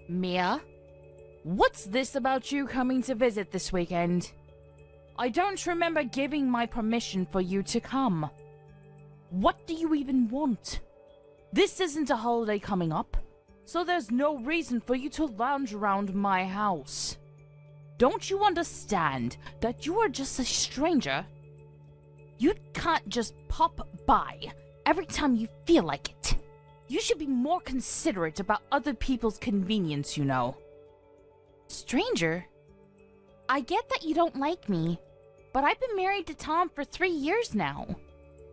Mia? What's this about you coming to visit this weekend? I don't remember giving my permission for you to come. What do you even want? This isn't a holiday coming up, so there's no reason for you to lounge around my house. Don't you understand that you are just a stranger? You can't just pop by every time you feel like it. You should be more considerate about other people's convenience, you know. Stranger? I get that you don't like me, but I've been married to Tom for 3 years now.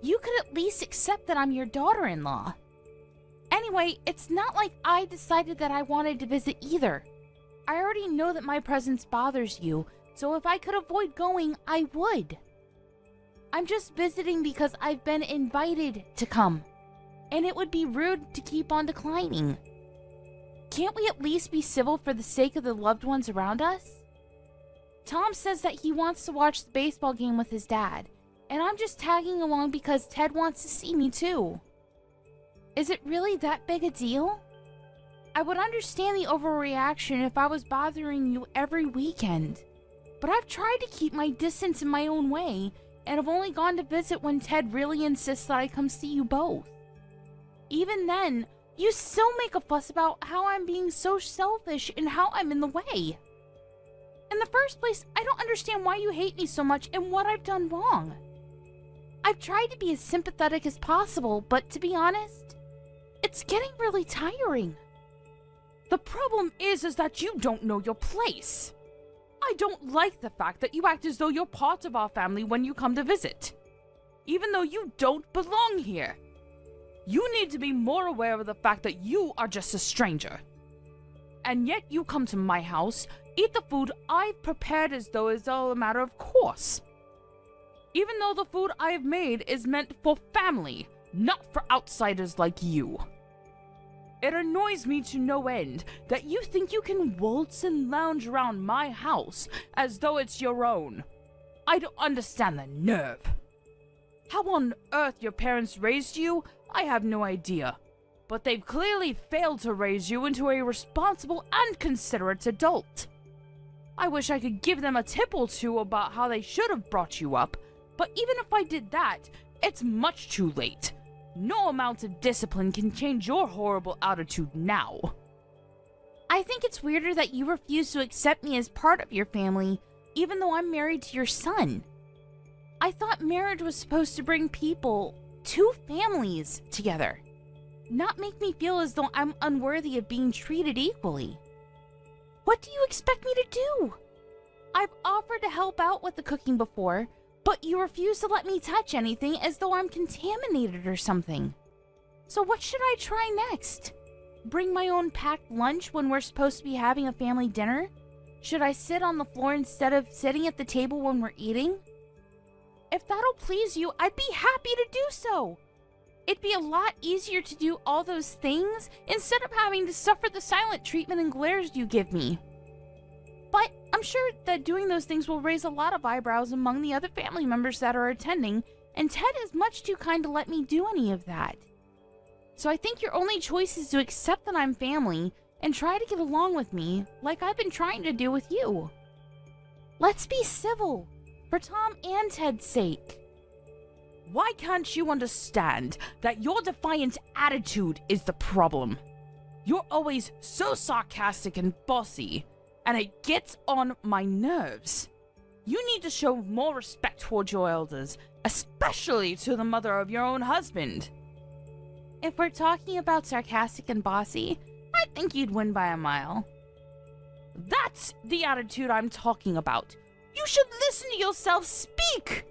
You could at least accept that I'm your daughter-in-law. Anyway, it's not like I decided that I wanted to visit either. I already know that my presence bothers you, so if I could avoid going, I would. I'm just visiting because I've been invited to come, and it would be rude to keep on declining. Can't we at least be civil for the sake of the loved ones around us? Tom says that he wants to watch the baseball game with his dad, and I'm just tagging along because Ted wants to see me too. Is it really that big a deal? I would understand the overreaction if I was bothering you every weekend, but I've tried to keep my distance in my own way, and I've only gone to visit when Ted really insists that I come see you both. Even then, you still make a fuss about how I'm being so selfish and how I'm in the way. In the first place, I don't understand why you hate me so much and what I've done wrong. I've tried to be as sympathetic as possible, but to be honest, it's getting really tiring. The problem is that you don't know your place. I don't like the fact that you act as though you're part of our family when you come to visit, even though you don't belong here. You need to be more aware of the fact that you are just a stranger. And yet you come to my house, eat the food I've prepared as though it's all a matter of course. Even though the food I've made is meant for family, not for outsiders like you. It annoys me to no end that you think you can waltz and lounge around my house as though it's your own. I don't understand the nerve. How on earth your parents raised you, I have no idea. But they've clearly failed to raise you into a responsible and considerate adult. I wish I could give them a tip or two about how they should have brought you up, but even if I did that, it's much too late. No amount of discipline can change your horrible attitude now. I think it's weirder that you refuse to accept me as part of your family, even though I'm married to your son. I thought marriage was supposed to bring people, two families, together, not make me feel as though I'm unworthy of being treated equally. What do you expect me to do? I've offered to help out with the cooking before, but you refuse to let me touch anything as though I'm contaminated or something. So what should I try next? Bring my own packed lunch when we're supposed to be having a family dinner? Should I sit on the floor instead of sitting at the table when we're eating? If that'll please you, I'd be happy to do so. It'd be a lot easier to do all those things instead of having to suffer the silent treatment and glares you give me. But I'm sure that doing those things will raise a lot of eyebrows among the other family members that are attending, and Ted is much too kind to let me do any of that. So I think your only choice is to accept that I'm family and try to get along with me like I've been trying to do with you. Let's be civil, for Tom and Ted's sake. Why can't you understand that your defiant attitude is the problem? You're always so sarcastic and bossy, and it gets on my nerves. You need to show more respect towards your elders, especially to the mother of your own husband. If we're talking about sarcastic and bossy, I think you'd win by a mile. That's the attitude I'm talking about. You should listen to yourself speak!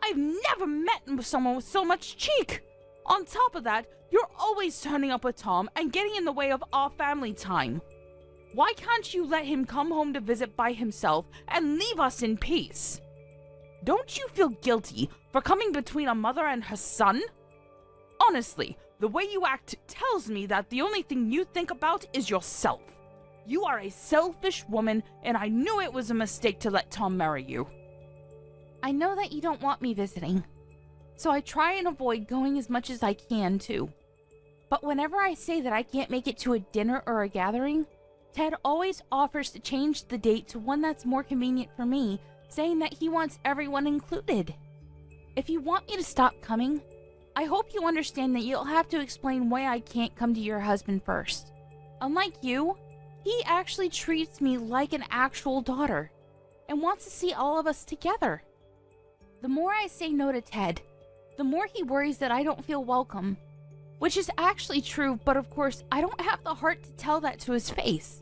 I've never met someone with so much cheek! On top of that, you're always turning up with Tom and getting in the way of our family time. Why can't you let him come home to visit by himself and leave us in peace? Don't you feel guilty for coming between a mother and her son? Honestly, the way you act tells me that the only thing you think about is yourself. You are a selfish woman, and I knew it was a mistake to let Tom marry you. I know that you don't want me visiting, so I try and avoid going as much as I can, too. But whenever I say that I can't make it to a dinner or a gathering, Ted always offers to change the date to one that's more convenient for me, saying that he wants everyone included. If you want me to stop coming, I hope you understand that you'll have to explain why I can't come to your husband first. Unlike you, he actually treats me like an actual daughter and wants to see all of us together. The more I say no to Ted, the more he worries that I don't feel welcome, which is actually true, but of course, I don't have the heart to tell that to his face.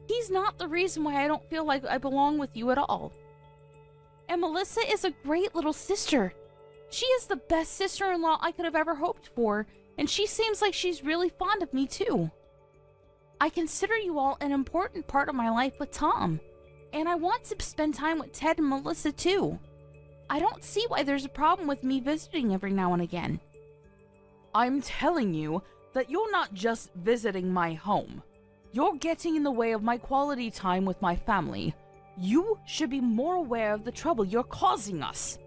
He's not the reason why I don't feel like I belong with you at all. And Melissa is a great little sister. She is the best sister-in-law I could have ever hoped for, and she seems like she's really fond of me too. I consider you all an important part of my life with Tom, and I want to spend time with Ted and Melissa too. I don't see why there's a problem with me visiting every now and again. I'm telling you that you're not just visiting my home. You're getting in the way of my quality time with my family. You should be more aware of the trouble you're causing us.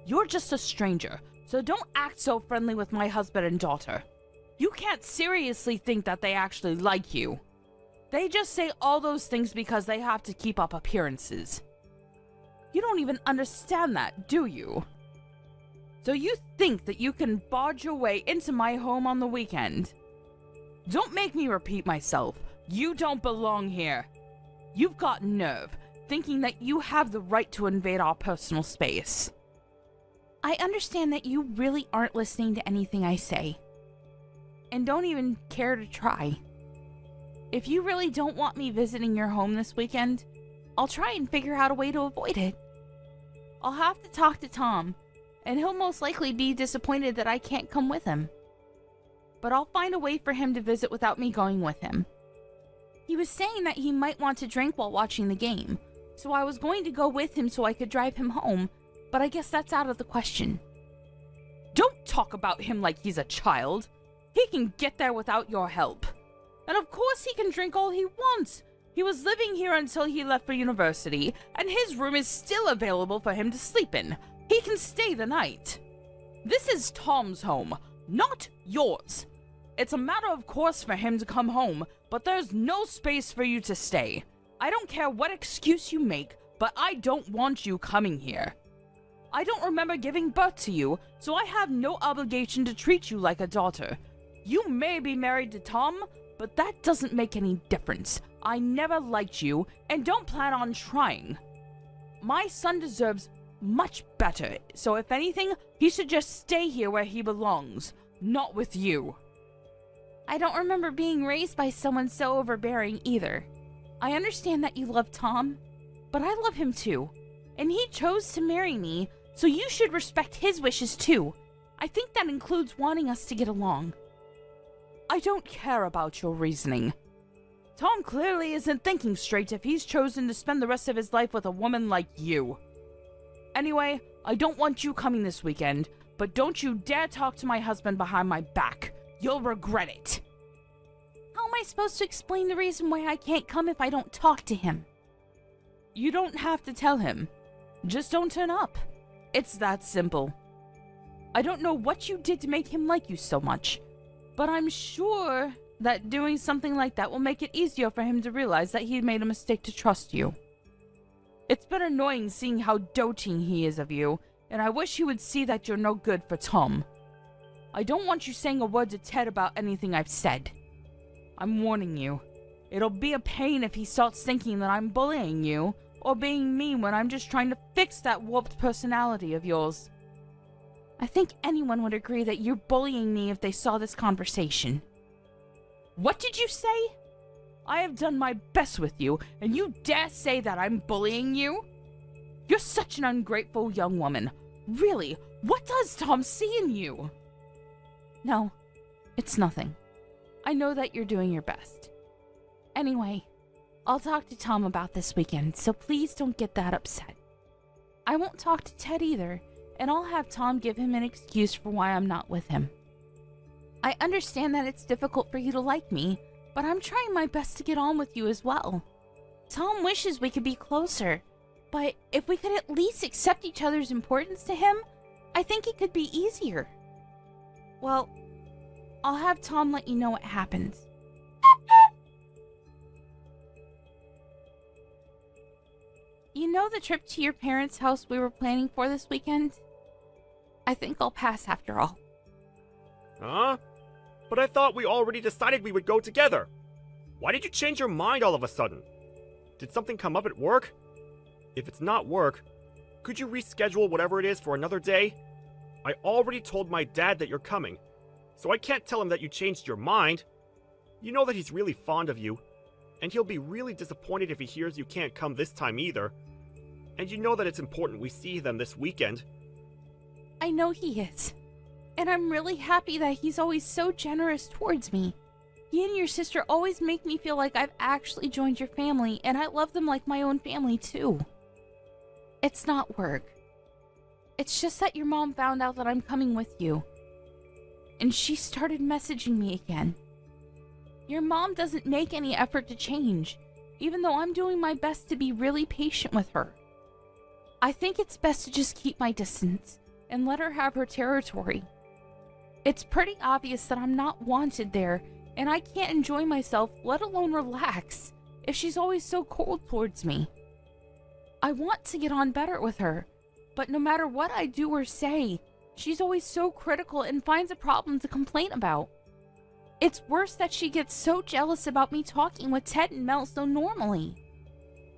You're just a stranger, so don't act so friendly with my husband and daughter. You can't seriously think that they actually like you. They just say all those things because they have to keep up appearances. You don't even understand that, do you? So you think that you can barge your way into my home on the weekend? Don't make me repeat myself. You don't belong here. You've got nerve, thinking that you have the right to invade our personal space. I understand that you really aren't listening to anything I say, and don't even care to try. If you really don't want me visiting your home this weekend, I'll try and figure out a way to avoid it. I'll have to talk to Tom, and he'll most likely be disappointed that I can't come with him. But I'll find a way for him to visit without me going with him. He was saying that he might want to drink while watching the game, so I was going to go with him so I could drive him home, but I guess that's out of the question. Don't talk about him like he's a child. He can get there without your help. And of course he can drink all he wants. He was living here until he left for university, and his room is still available for him to sleep in. He can stay the night. This is Tom's home, not yours. It's a matter of course for him to come home, but there's no space for you to stay. I don't care what excuse you make, but I don't want you coming here. I don't remember giving birth to you, so I have no obligation to treat you like a daughter. You may be married to Tom, but that doesn't make any difference. I never liked you, and don't plan on trying. My son deserves much better, so if anything, he should just stay here where he belongs, not with you. I don't remember being raised by someone so overbearing either. I understand that you love Tom, but I love him too, and he chose to marry me, so you should respect his wishes too. I think that includes wanting us to get along. I don't care about your reasoning. Tom clearly isn't thinking straight if he's chosen to spend the rest of his life with a woman like you. Anyway, I don't want you coming this weekend, but don't you dare talk to my husband behind my back. You'll regret it. How am I supposed to explain the reason why I can't come if I don't talk to him? You don't have to tell him. Just don't turn up. It's that simple. I don't know what you did to make him like you so much, but I'm sure that doing something like that will make it easier for him to realize that he made a mistake to trust you. It's been annoying seeing how doting he is of you, and I wish he would see that you're no good for Tom. I don't want you saying a word to Ted about anything I've said. I'm warning you. It'll be a pain if he starts thinking that I'm bullying you, or being mean when I'm just trying to fix that warped personality of yours. I think anyone would agree that you're bullying me if they saw this conversation. What did you say? I have done my best with you, and you dare say that I'm bullying you? You're such an ungrateful young woman. Really, what does Tom see in you? No, it's nothing. I know that you're doing your best. Anyway, I'll talk to Tom about this weekend, so please don't get that upset. I won't talk to Ted either, and I'll have Tom give him an excuse for why I'm not with him. I understand that it's difficult for you to like me, but I'm trying my best to get on with you as well. Tom wishes we could be closer, but if we could at least accept each other's importance to him, I think it could be easier. Well, I'll have Tom let you know what happens. You know the trip to your parents' house we were planning for this weekend? I think I'll pass after all. Huh? But I thought we already decided we would go together. Why did you change your mind all of a sudden? Did something come up at work? If it's not work, could you reschedule whatever it is for another day? I already told my dad that you're coming, so I can't tell him that you changed your mind. You know that he's really fond of you, and he'll be really disappointed if he hears you can't come this time either. And you know that it's important we see them this weekend. I know he is. And I'm really happy that he's always so generous towards me. He and your sister always make me feel like I've actually joined your family, and I love them like my own family too. It's not work. It's just that your mom found out that I'm coming with you. And she started messaging me again. Your mom doesn't make any effort to change, even though I'm doing my best to be really patient with her. I think it's best to just keep my distance and let her have her territory. It's pretty obvious that I'm not wanted there, and I can't enjoy myself, let alone relax, if she's always so cold towards me. I want to get on better with her, but no matter what I do or say, she's always so critical and finds a problem to complain about. It's worse that she gets so jealous about me talking with Ted and Mel so normally.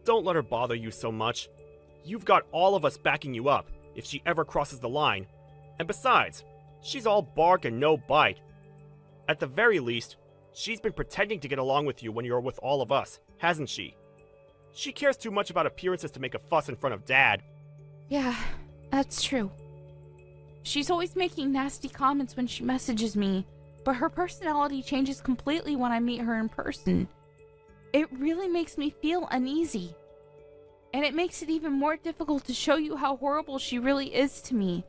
Don't let her bother you so much. You've got all of us backing you up if she ever crosses the line. And besides, she's all bark and no bite. At the very least, she's been pretending to get along with you when you're with all of us, hasn't she? She cares too much about appearances to make a fuss in front of Dad. Yeah, that's true. She's always making nasty comments when she messages me, but her personality changes completely when I meet her in person. It really makes me feel uneasy. And it makes it even more difficult to show you how horrible she really is to me.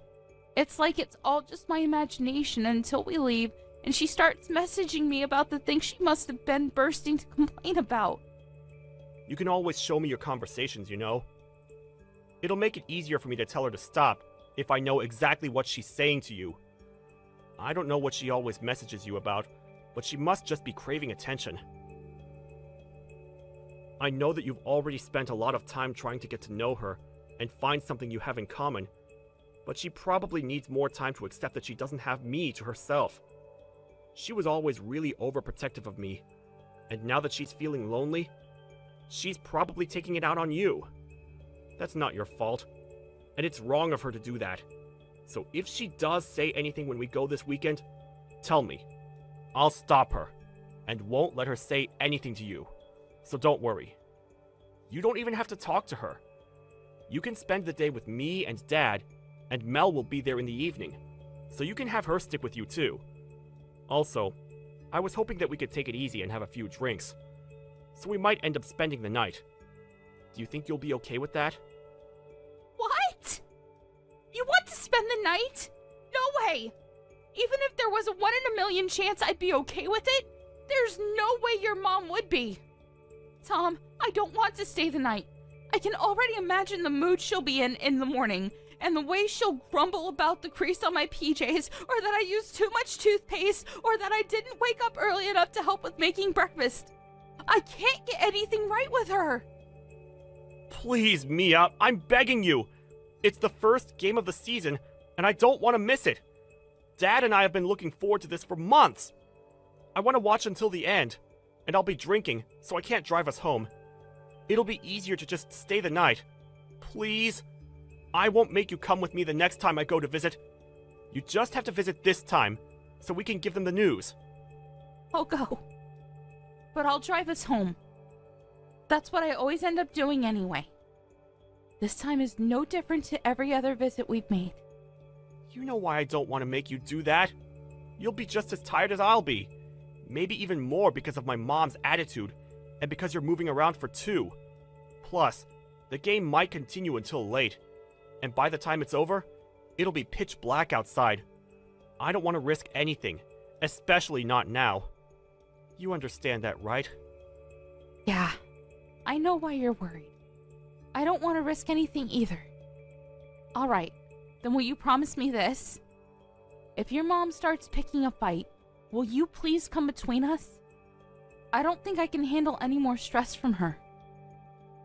It's like it's all just my imagination until we leave and she starts messaging me about the things she must have been bursting to complain about. You can always show me your conversations, you know? It'll make it easier for me to tell her to stop if I know exactly what she's saying to you. I don't know what she always messages you about, but she must just be craving attention. I know that you've already spent a lot of time trying to get to know her and find something you have in common, but she probably needs more time to accept that she doesn't have me to herself. She was always really overprotective of me, and now that she's feeling lonely, she's probably taking it out on you. That's not your fault, and it's wrong of her to do that. So if she does say anything when we go this weekend, tell me. I'll stop her, and won't let her say anything to you. So don't worry. You don't even have to talk to her. You can spend the day with me and Dad, and Mel will be there in the evening, so you can have her stick with you too. Also, I was hoping that we could take it easy and have a few drinks, so we might end up spending the night. Do you think you'll be okay with that? What? You want to spend the night? No way! Even if there was a 1 in a million chance I'd be okay with it, there's no way your mom would be. Tom, I don't want to stay the night. I can already imagine the mood she'll be in the morning, and the way she'll grumble about the crease on my PJs, or that I used too much toothpaste, or that I didn't wake up early enough to help with making breakfast. I can't get anything right with her. Please, Mia, I'm begging you. It's the first game of the season, and I don't want to miss it. Dad and I have been looking forward to this for months. I want to watch until the end, and I'll be drinking, so I can't drive us home. It'll be easier to just stay the night. Please? I won't make you come with me the next time I go to visit. You just have to visit this time, so we can give them the news. I'll go. But I'll drive us home. That's what I always end up doing anyway. This time is no different to every other visit we've made. You know why I don't want to make you do that. You'll be just as tired as I'll be. Maybe even more because of my mom's attitude, and because you're moving around for 2. Plus, the game might continue until late, and by the time it's over, it'll be pitch black outside. I don't want to risk anything, especially not now. You understand that, right? Yeah, I know why you're worried. I don't want to risk anything either. Alright, then will you promise me this? If your mom starts picking a fight, will you please come between us? I don't think I can handle any more stress from her.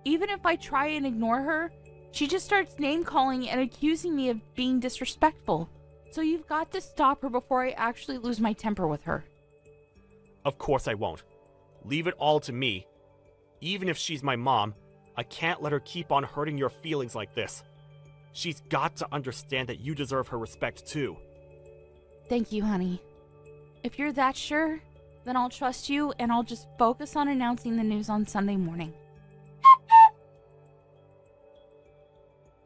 Even if I try and ignore her, she just starts name-calling and accusing me of being disrespectful. So you've got to stop her before I actually lose my temper with her. Of course I won't. Leave it all to me. Even if she's my mom, I can't let her keep on hurting your feelings like this. She's got to understand that you deserve her respect too. Thank you, honey. If you're that sure, then I'll trust you and I'll just focus on announcing the news on Sunday morning.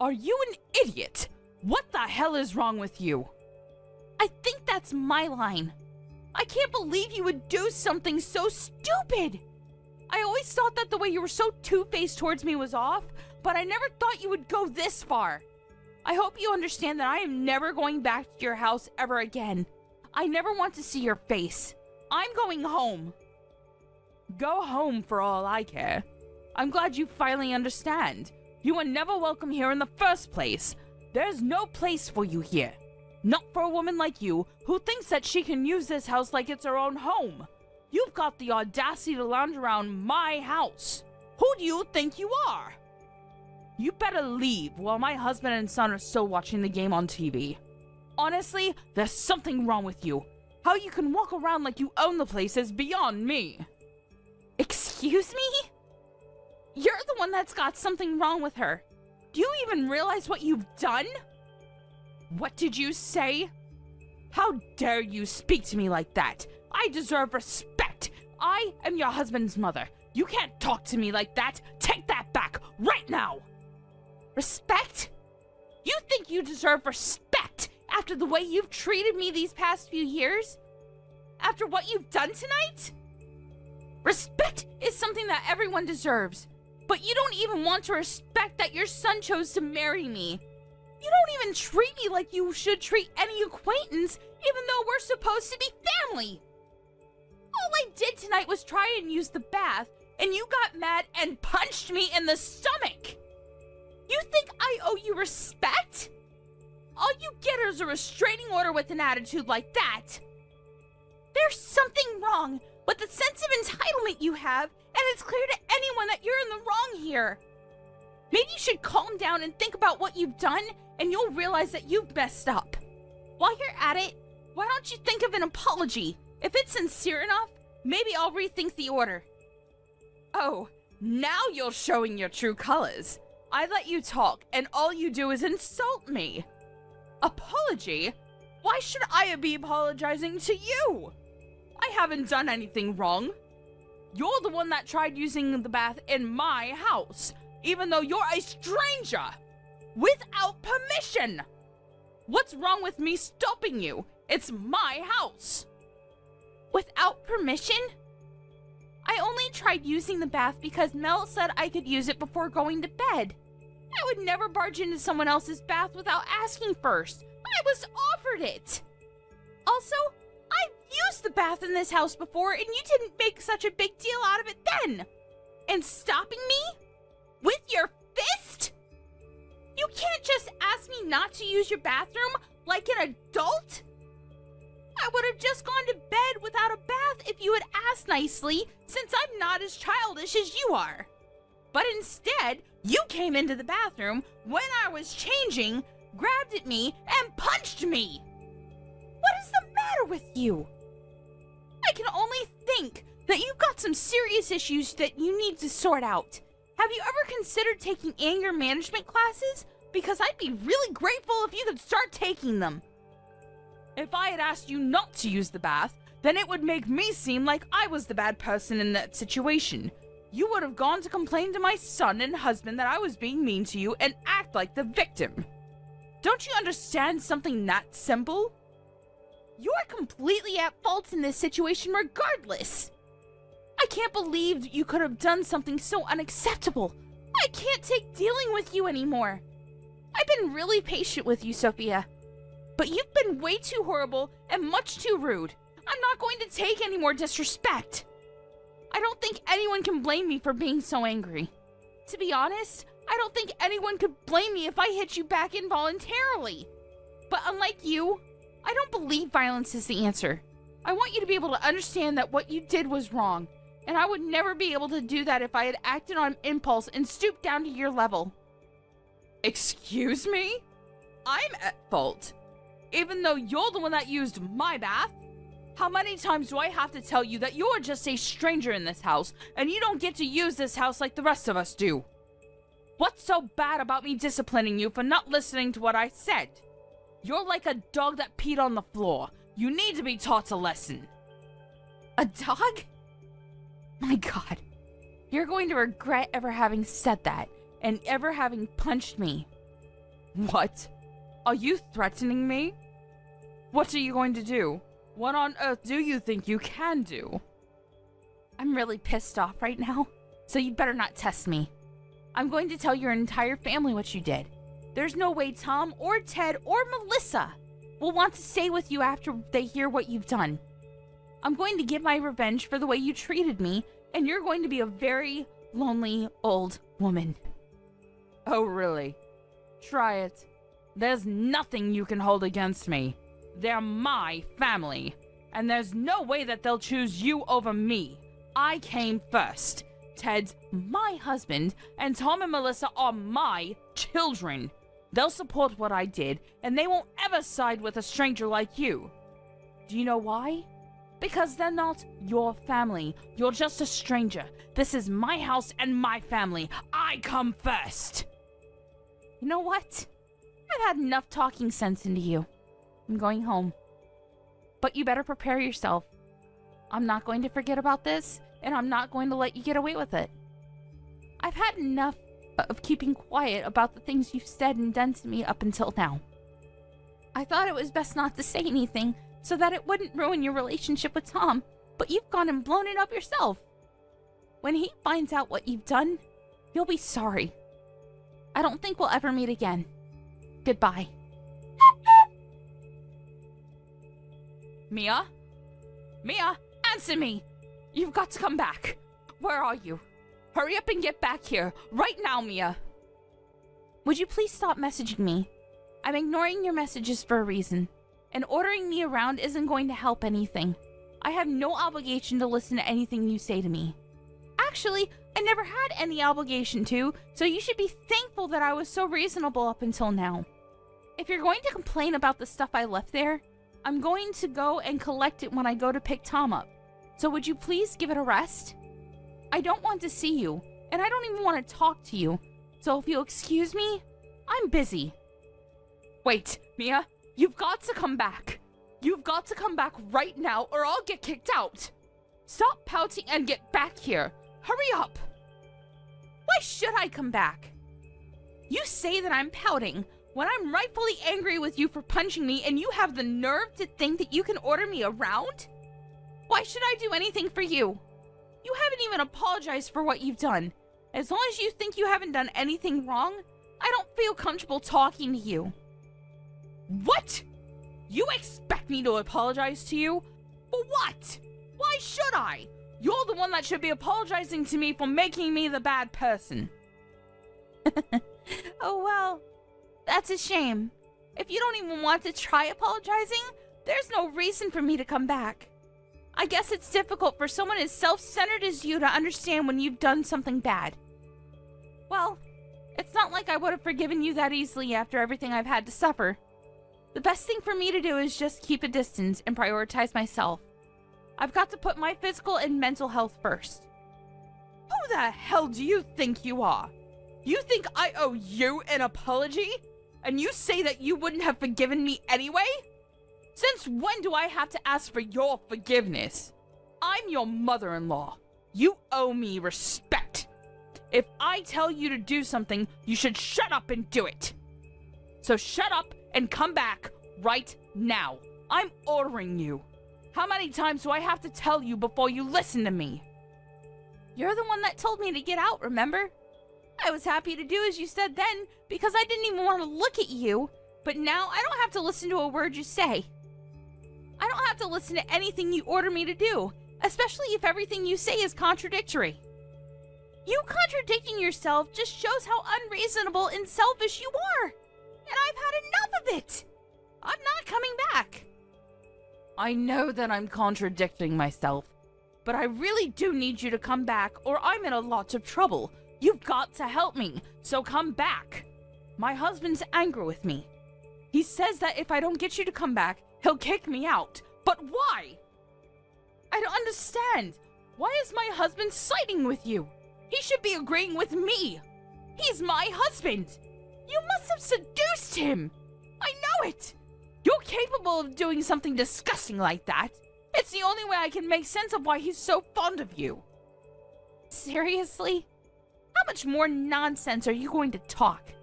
Are you an idiot? What the hell is wrong with you? I think that's my line. I can't believe you would do something so stupid. I always thought that the way you were so two-faced towards me was off, but I never thought you would go this far. I hope you understand that I am never going back to your house ever again. I never want to see your face. I'm going home. Go home for all I care. I'm glad you finally understand. You were never welcome here in the first place. There's no place for you here. Not for a woman like you, who thinks that she can use this house like it's her own home. You've got the audacity to lounge around my house. Who do you think you are? You better leave while my husband and son are still watching the game on TV. Honestly, there's something wrong with you. How you can walk around like you own the place is beyond me. Excuse me? You're the one that's got something wrong with her. Do you even realize what you've done? What did you say? How dare you speak to me like that? I deserve respect. I am your husband's mother. You can't talk to me like that. Take that back right now. Respect? You think you deserve respect after the way you've treated me these past few years? After what you've done tonight? Respect is something that everyone deserves. But you don't even want to respect that your son chose to marry me. You don't even treat me like you should treat any acquaintance, even though we're supposed to be family. All I did tonight was try and use the bath, and you got mad and punched me in the stomach. You think I owe you respect? All you get is a restraining order with an attitude like that. There's something wrong with the sense of entitlement you have, and it's clear to anyone that you're in the wrong here. Maybe you should calm down and think about what you've done, and you'll realize that you've messed up. While you're at it, why don't you think of an apology? If it's sincere enough, maybe I'll rethink the order. Oh, now you're showing your true colors. I let you talk, and all you do is insult me. Apology? Why should I be apologizing to you? I haven't done anything wrong. You're the one that tried using the bath in my house, even though you're a stranger, without permission. What's wrong with me stopping you? It's my house. Without permission? I only tried using the bath because Mel said I could use it before going to bed. I would never barge into someone else's bath without asking first. I was offered it. Also, I've used the bath in this house before and you didn't make such a big deal out of it then. And stopping me? With your fist? You can't just ask me not to use your bathroom like an adult? I would have just gone to bed without a bath if you had asked nicely, since I'm not as childish as you are. But instead, you came into the bathroom when I was changing, grabbed at me, and punched me. What is the matter with you? I can only think that you've got some serious issues that you need to sort out. Have you ever considered taking anger management classes? Because I'd be really grateful if you could start taking them. If I had asked you not to use the bath, then it would make me seem like I was the bad person in that situation. You would have gone to complain to my son and husband that I was being mean to you and act like the victim. Don't you understand something that simple? You're completely at fault in this situation regardless. I can't believe you could have done something so unacceptable. I can't take dealing with you anymore. I've been really patient with you, Sophia. But you've been way too horrible and much too rude. I'm not going to take any more disrespect. I don't think anyone can blame me for being so angry. To be honest, I don't think anyone could blame me if I hit you back involuntarily. But unlike you, I don't believe violence is the answer. I want you to be able to understand that what you did was wrong, and I would never be able to do that if I had acted on impulse and stooped down to your level. Excuse me? I'm at fault. Even though you're the one that used my bath? How many times do I have to tell you that you're just a stranger in this house, and you don't get to use this house like the rest of us do? What's so bad about me disciplining you for not listening to what I said? You're like a dog that peed on the floor. You need to be taught a lesson. A dog? My God. You're going to regret ever having said that, and ever having punched me. What? Are you threatening me? What are you going to do? What on earth do you think you can do? I'm really pissed off right now, so you'd better not test me. I'm going to tell your entire family what you did. There's no way Tom or Ted or Melissa will want to stay with you after they hear what you've done. I'm going to get my revenge for the way you treated me, and you're going to be a very lonely old woman. Oh, really? Try it. There's nothing you can hold against me. They're my family, and there's no way that they'll choose you over me. I came first. Ted's my husband, and Tom and Melissa are my children. They'll support what I did, and they won't ever side with a stranger like you. Do you know why? Because they're not your family. You're just a stranger. This is my house and my family. I come first. You know what? I've had enough talking sense into you. I'm going home. But you better prepare yourself. I'm not going to forget about this, and I'm not going to let you get away with it. I've had enough of keeping quiet about the things you've said and done to me up until now. I thought it was best not to say anything so that it wouldn't ruin your relationship with Tom, but you've gone and blown it up yourself. When he finds out what you've done, you'll be sorry. I don't think we'll ever meet again. Goodbye. Mia? Mia, answer me! You've got to come back. Where are you? Hurry up and get back here. Right now, Mia. Would you please stop messaging me? I'm ignoring your messages for a reason, and ordering me around isn't going to help anything. I have no obligation to listen to anything you say to me. Actually, I never had any obligation to, so you should be thankful that I was so reasonable up until now. If you're going to complain about the stuff I left there, I'm going to go and collect it when I go to pick Tom up. So would you please give it a rest? I don't want to see you, and I don't even want to talk to you. So if you'll excuse me, I'm busy. Wait, Mia, you've got to come back. You've got to come back right now or I'll get kicked out. Stop pouting and get back here. Hurry up. Why should I come back? You say that I'm pouting when I'm rightfully angry with you for punching me, and you have the nerve to think that you can order me around? Why should I do anything for you? You haven't even apologized for what you've done. As long as you think you haven't done anything wrong, I don't feel comfortable talking to you. What? You expect me to apologize to you? For what? Why should I? You're the one that should be apologizing to me for making me the bad person. Oh well, that's a shame. If you don't even want to try apologizing, there's no reason for me to come back. I guess it's difficult for someone as self-centered as you to understand when you've done something bad. Well, it's not like I would have forgiven you that easily after everything I've had to suffer. The best thing for me to do is just keep a distance and prioritize myself. I've got to put my physical and mental health first. Who the hell do you think you are? You think I owe you an apology? And you say that you wouldn't have forgiven me anyway? Since when do I have to ask for your forgiveness? I'm your mother-in-law. You owe me respect. If I tell you to do something, you should shut up and do it. So shut up and come back right now. I'm ordering you. How many times do I have to tell you before you listen to me? You're the one that told me to get out, remember? I was happy to do as you said then because I didn't even want to look at you. But now I don't have to listen to a word you say. I don't have to listen to anything you order me to do, especially if everything you say is contradictory. You contradicting yourself just shows how unreasonable and selfish you are. And I've had enough of it. I'm not coming back. I know that I'm contradicting myself, but I really do need you to come back or I'm in a lot of trouble. You've got to help me, so come back. My husband's angry with me. He says that if I don't get you to come back, he'll kick me out. But why? I don't understand. Why is my husband siding with you? He should be agreeing with me. He's my husband. You must have seduced him. I know it. You're capable of doing something disgusting like that. It's the only way I can make sense of why he's so fond of you. Seriously? How much more nonsense are you going to talk?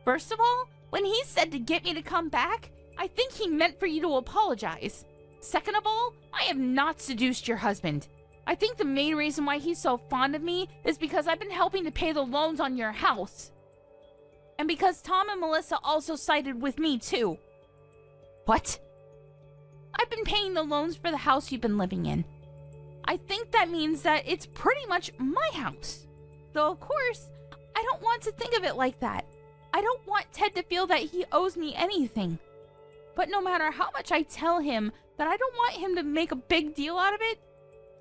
First of all, when he said to get me to come back, I think he meant for you to apologize. Second of all, I have not seduced your husband. I think the main reason why he's so fond of me is because I've been helping to pay the loans on your house. And because Tom and Melissa also sided with me too. What? I've been paying the loans for the house you've been living in. I think that means that it's pretty much my house. Though, of course, I don't want to think of it like that. I don't want Ted to feel that he owes me anything. But no matter how much I tell him that I don't want him to make a big deal out of it,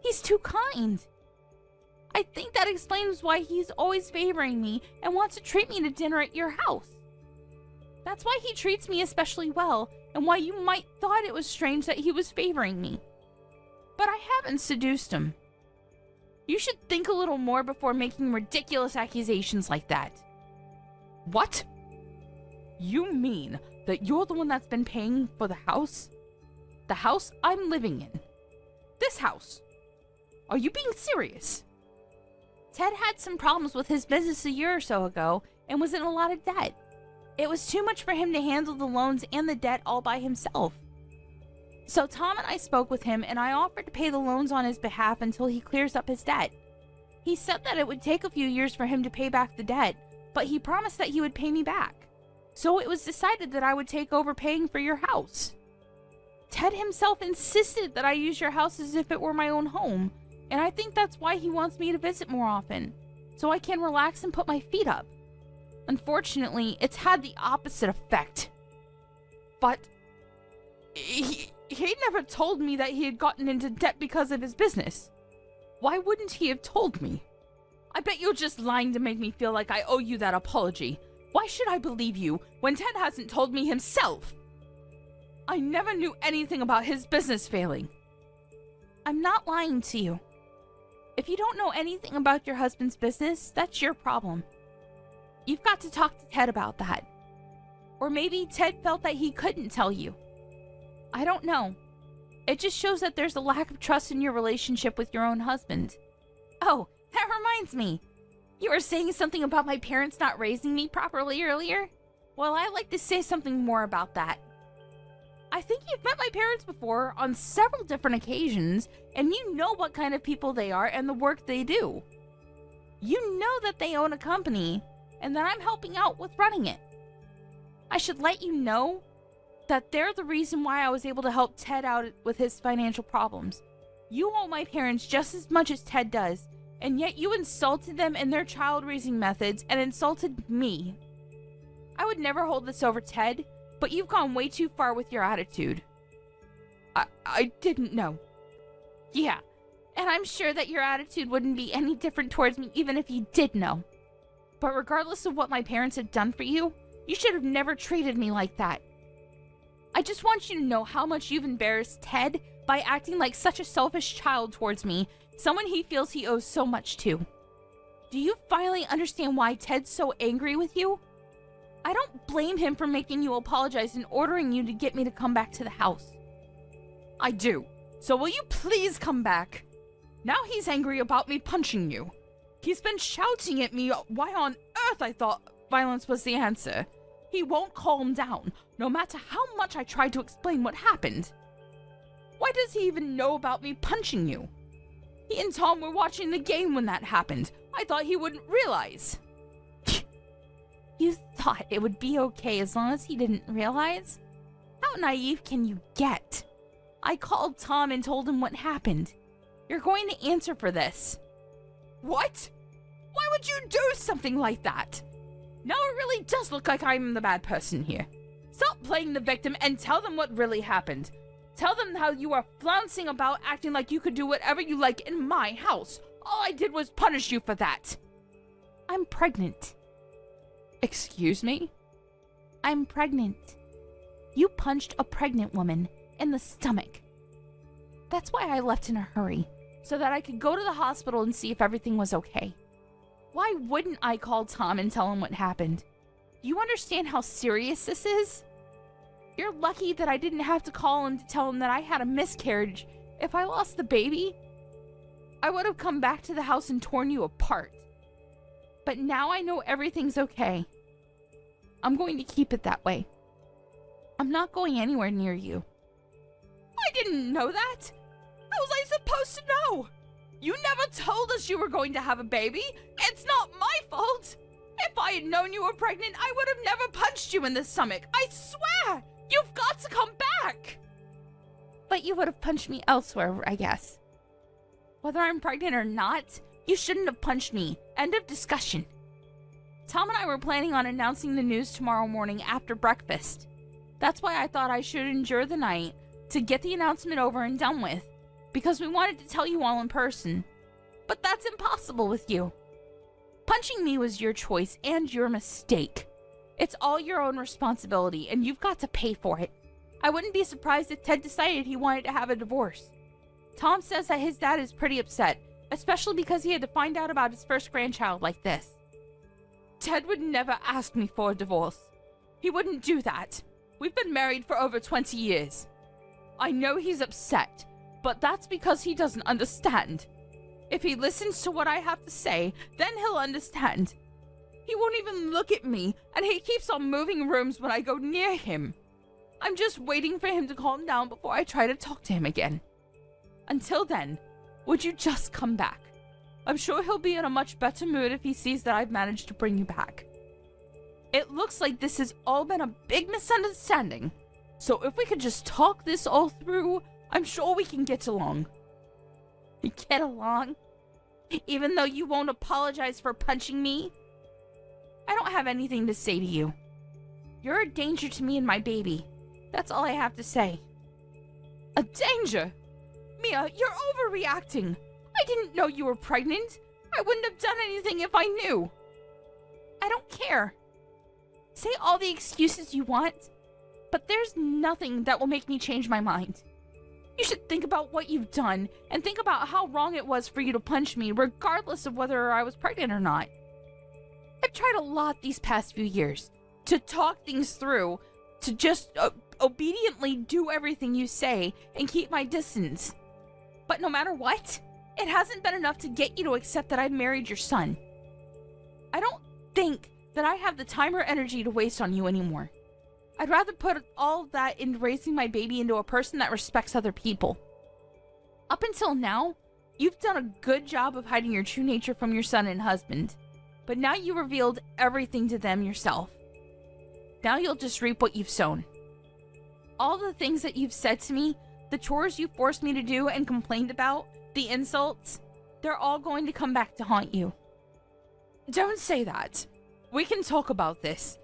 he's too kind. I think that explains why he's always favoring me and wants to treat me to dinner at your house. That's why he treats me especially well, and why you might thought it was strange that he was favoring me. But I haven't seduced him. You should think a little more before making ridiculous accusations like that. What? You mean that you're the one that's been paying for the house? The house I'm living in? This house? Are you being serious? Ted had some problems with his business a year or so ago and was in a lot of debt. It was too much for him to handle the loans and the debt all by himself. So Tom and I spoke with him and I offered to pay the loans on his behalf until he clears up his debt. He said that it would take a few years for him to pay back the debt, but he promised that he would pay me back. So it was decided that I would take over paying for your house. Ted himself insisted that I use your house as if it were my own home, and I think that's why he wants me to visit more often, so I can relax and put my feet up. Unfortunately, it's had the opposite effect. But he never told me that he had gotten into debt because of his business. Why wouldn't he have told me? I bet you're just lying to make me feel like I owe you that apology. Why should I believe you when Ted hasn't told me himself? I never knew anything about his business failing. I'm not lying to you. If you don't know anything about your husband's business, that's your problem. You've got to talk to Ted about that. Or maybe Ted felt that he couldn't tell you. I don't know. It just shows that there's a lack of trust in your relationship with your own husband. Oh, that reminds me. You were saying something about my parents not raising me properly earlier? Well, I'd like to say something more about that. I think you've met my parents before on several different occasions, and you know what kind of people they are and the work they do. You know that they own a company, and that I'm helping out with running it. I should let you know that they're the reason why I was able to help Ted out with his financial problems. You owe my parents just as much as Ted does, and yet you insulted them in their child-raising methods and insulted me. I would never hold this over Ted, but you've gone way too far with your attitude. I didn't know. Yeah, and I'm sure that your attitude wouldn't be any different towards me even if you did know. But regardless of what my parents have done for you, you should have never treated me like that. I just want you to know how much you've embarrassed Ted by acting like such a selfish child towards me, someone he feels he owes so much to. Do you finally understand why Ted's so angry with you? I don't blame him for making you apologize and ordering you to get me to come back to the house. I do. So will you please come back? Now he's angry about me punching you. He's been shouting at me why on earth I thought violence was the answer. He won't calm down, no matter how much I try to explain what happened. Why does he even know about me punching you? He and Tom were watching the game when that happened. I thought he wouldn't realize. You thought it would be okay as long as he didn't realize? How naive can you get? I called Tom and told him what happened. You're going to answer for this. What? Why would you do something like that? Now it really does look like I'm the bad person here. Stop playing the victim and tell them what really happened. Tell them how you are flouncing about acting like you could do whatever you like in my house. All I did was punish you for that. I'm pregnant. Excuse me? I'm pregnant. You punched a pregnant woman in the stomach. That's why I left in a hurry, so that I could go to the hospital and see if everything was okay. Why wouldn't I call Tom and tell him what happened? Do you understand how serious this is? You're lucky that I didn't have to call him to tell him that I had a miscarriage. If I lost the baby, I would have come back to the house and torn you apart. But now I know everything's okay. I'm going to keep it that way. I'm not going anywhere near you. I didn't know that. How was I supposed to know? You never told us you were going to have a baby. It's not my fault. If I had known you were pregnant, I would have never punched you in the stomach. I swear! You've got to come back! But you would have punched me elsewhere, I guess. Whether I'm pregnant or not, you shouldn't have punched me. End of discussion. Tom and I were planning on announcing the news tomorrow morning after breakfast. That's why I thought I should endure the night to get the announcement over and done with, because we wanted to tell you all in person. But that's impossible with you. Punching me was your choice and your mistake. It's all your own responsibility, and you've got to pay for it. I wouldn't be surprised if Ted decided he wanted to have a divorce. Tom says that his dad is pretty upset, especially because he had to find out about his first grandchild like this. Ted would never ask me for a divorce. He wouldn't do that. We've been married for over 20 years. I know he's upset, but that's because he doesn't understand. If he listens to what I have to say, then he'll understand. He won't even look at me, and he keeps on moving rooms when I go near him. I'm just waiting for him to calm down before I try to talk to him again. Until then, would you just come back? I'm sure he'll be in a much better mood if he sees that I've managed to bring you back. It looks like this has all been a big misunderstanding, so if we could just talk this all through, I'm sure we can get along. Get along? Even though you won't apologize for punching me? I don't have anything to say to you. You're a danger to me and my baby. That's all I have to say. A danger? Mia, you're overreacting. I didn't know you were pregnant. I wouldn't have done anything if I knew. I don't care. Say all the excuses you want, but there's nothing that will make me change my mind. You should think about what you've done, and think about how wrong it was for you to punch me, regardless of whether I was pregnant or not. I've tried a lot these past few years to talk things through, to just obediently do everything you say and keep my distance. But no matter what, it hasn't been enough to get you to accept that I've married your son. I don't think that I have the time or energy to waste on you anymore. I'd rather put all of that into raising my baby into a person that respects other people. Up until now, you've done a good job of hiding your true nature from your son and husband, but now you revealed everything to them yourself. Now you'll just reap what you've sown. All the things that you've said to me, the chores you forced me to do and complained about, the insults, they're all going to come back to haunt you. Don't say that. We can talk about this.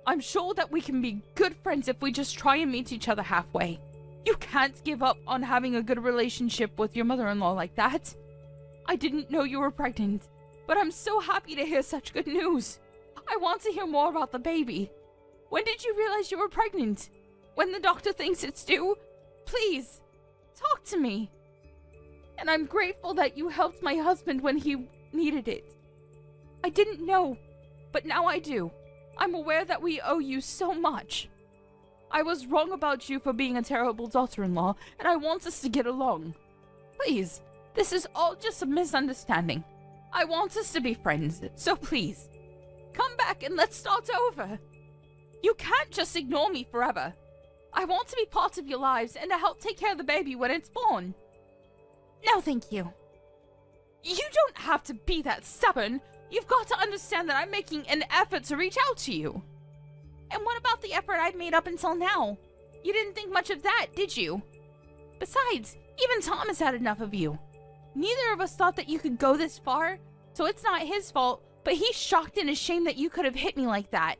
I'm sure that we can be good friends if we just try and meet each other halfway. You can't give up on having a good relationship with your mother-in-law like that. I didn't know you were pregnant, but I'm so happy to hear such good news. I want to hear more about the baby. When did you realize you were pregnant? When the doctor thinks it's due? Please, talk to me. And I'm grateful that you helped my husband when he needed it. I didn't know, but now I do. I'm aware that we owe you so much. I was wrong about you for being a terrible daughter-in-law, and I want us to get along. Please, this is all just a misunderstanding. I want us to be friends, so please, come back and let's start over. You can't just ignore me forever. I want to be part of your lives and to help take care of the baby when it's born. No, thank you. You don't have to be that stubborn. You've got to understand that I'm making an effort to reach out to you. And what about the effort I've made up until now? You didn't think much of that, did you? Besides, even Tom has had enough of you. Neither of us thought that you could go this far, so it's not his fault, but he's shocked and ashamed that you could have hit me like that.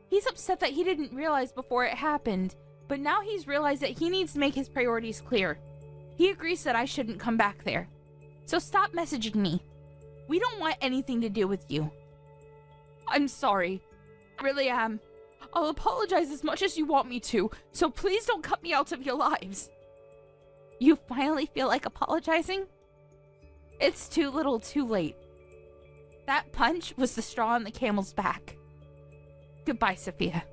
He's upset that he didn't realize before it happened But now he's realized that he needs to make his priorities clear. He agrees that I shouldn't come back there. So stop messaging me. We don't want anything to do with you. I'm sorry. I really am. I'll apologize as much as you want me to, so please don't cut me out of your lives. You finally feel like apologizing? It's too little too late. That punch was the straw on the camel's back. Goodbye, Sophia.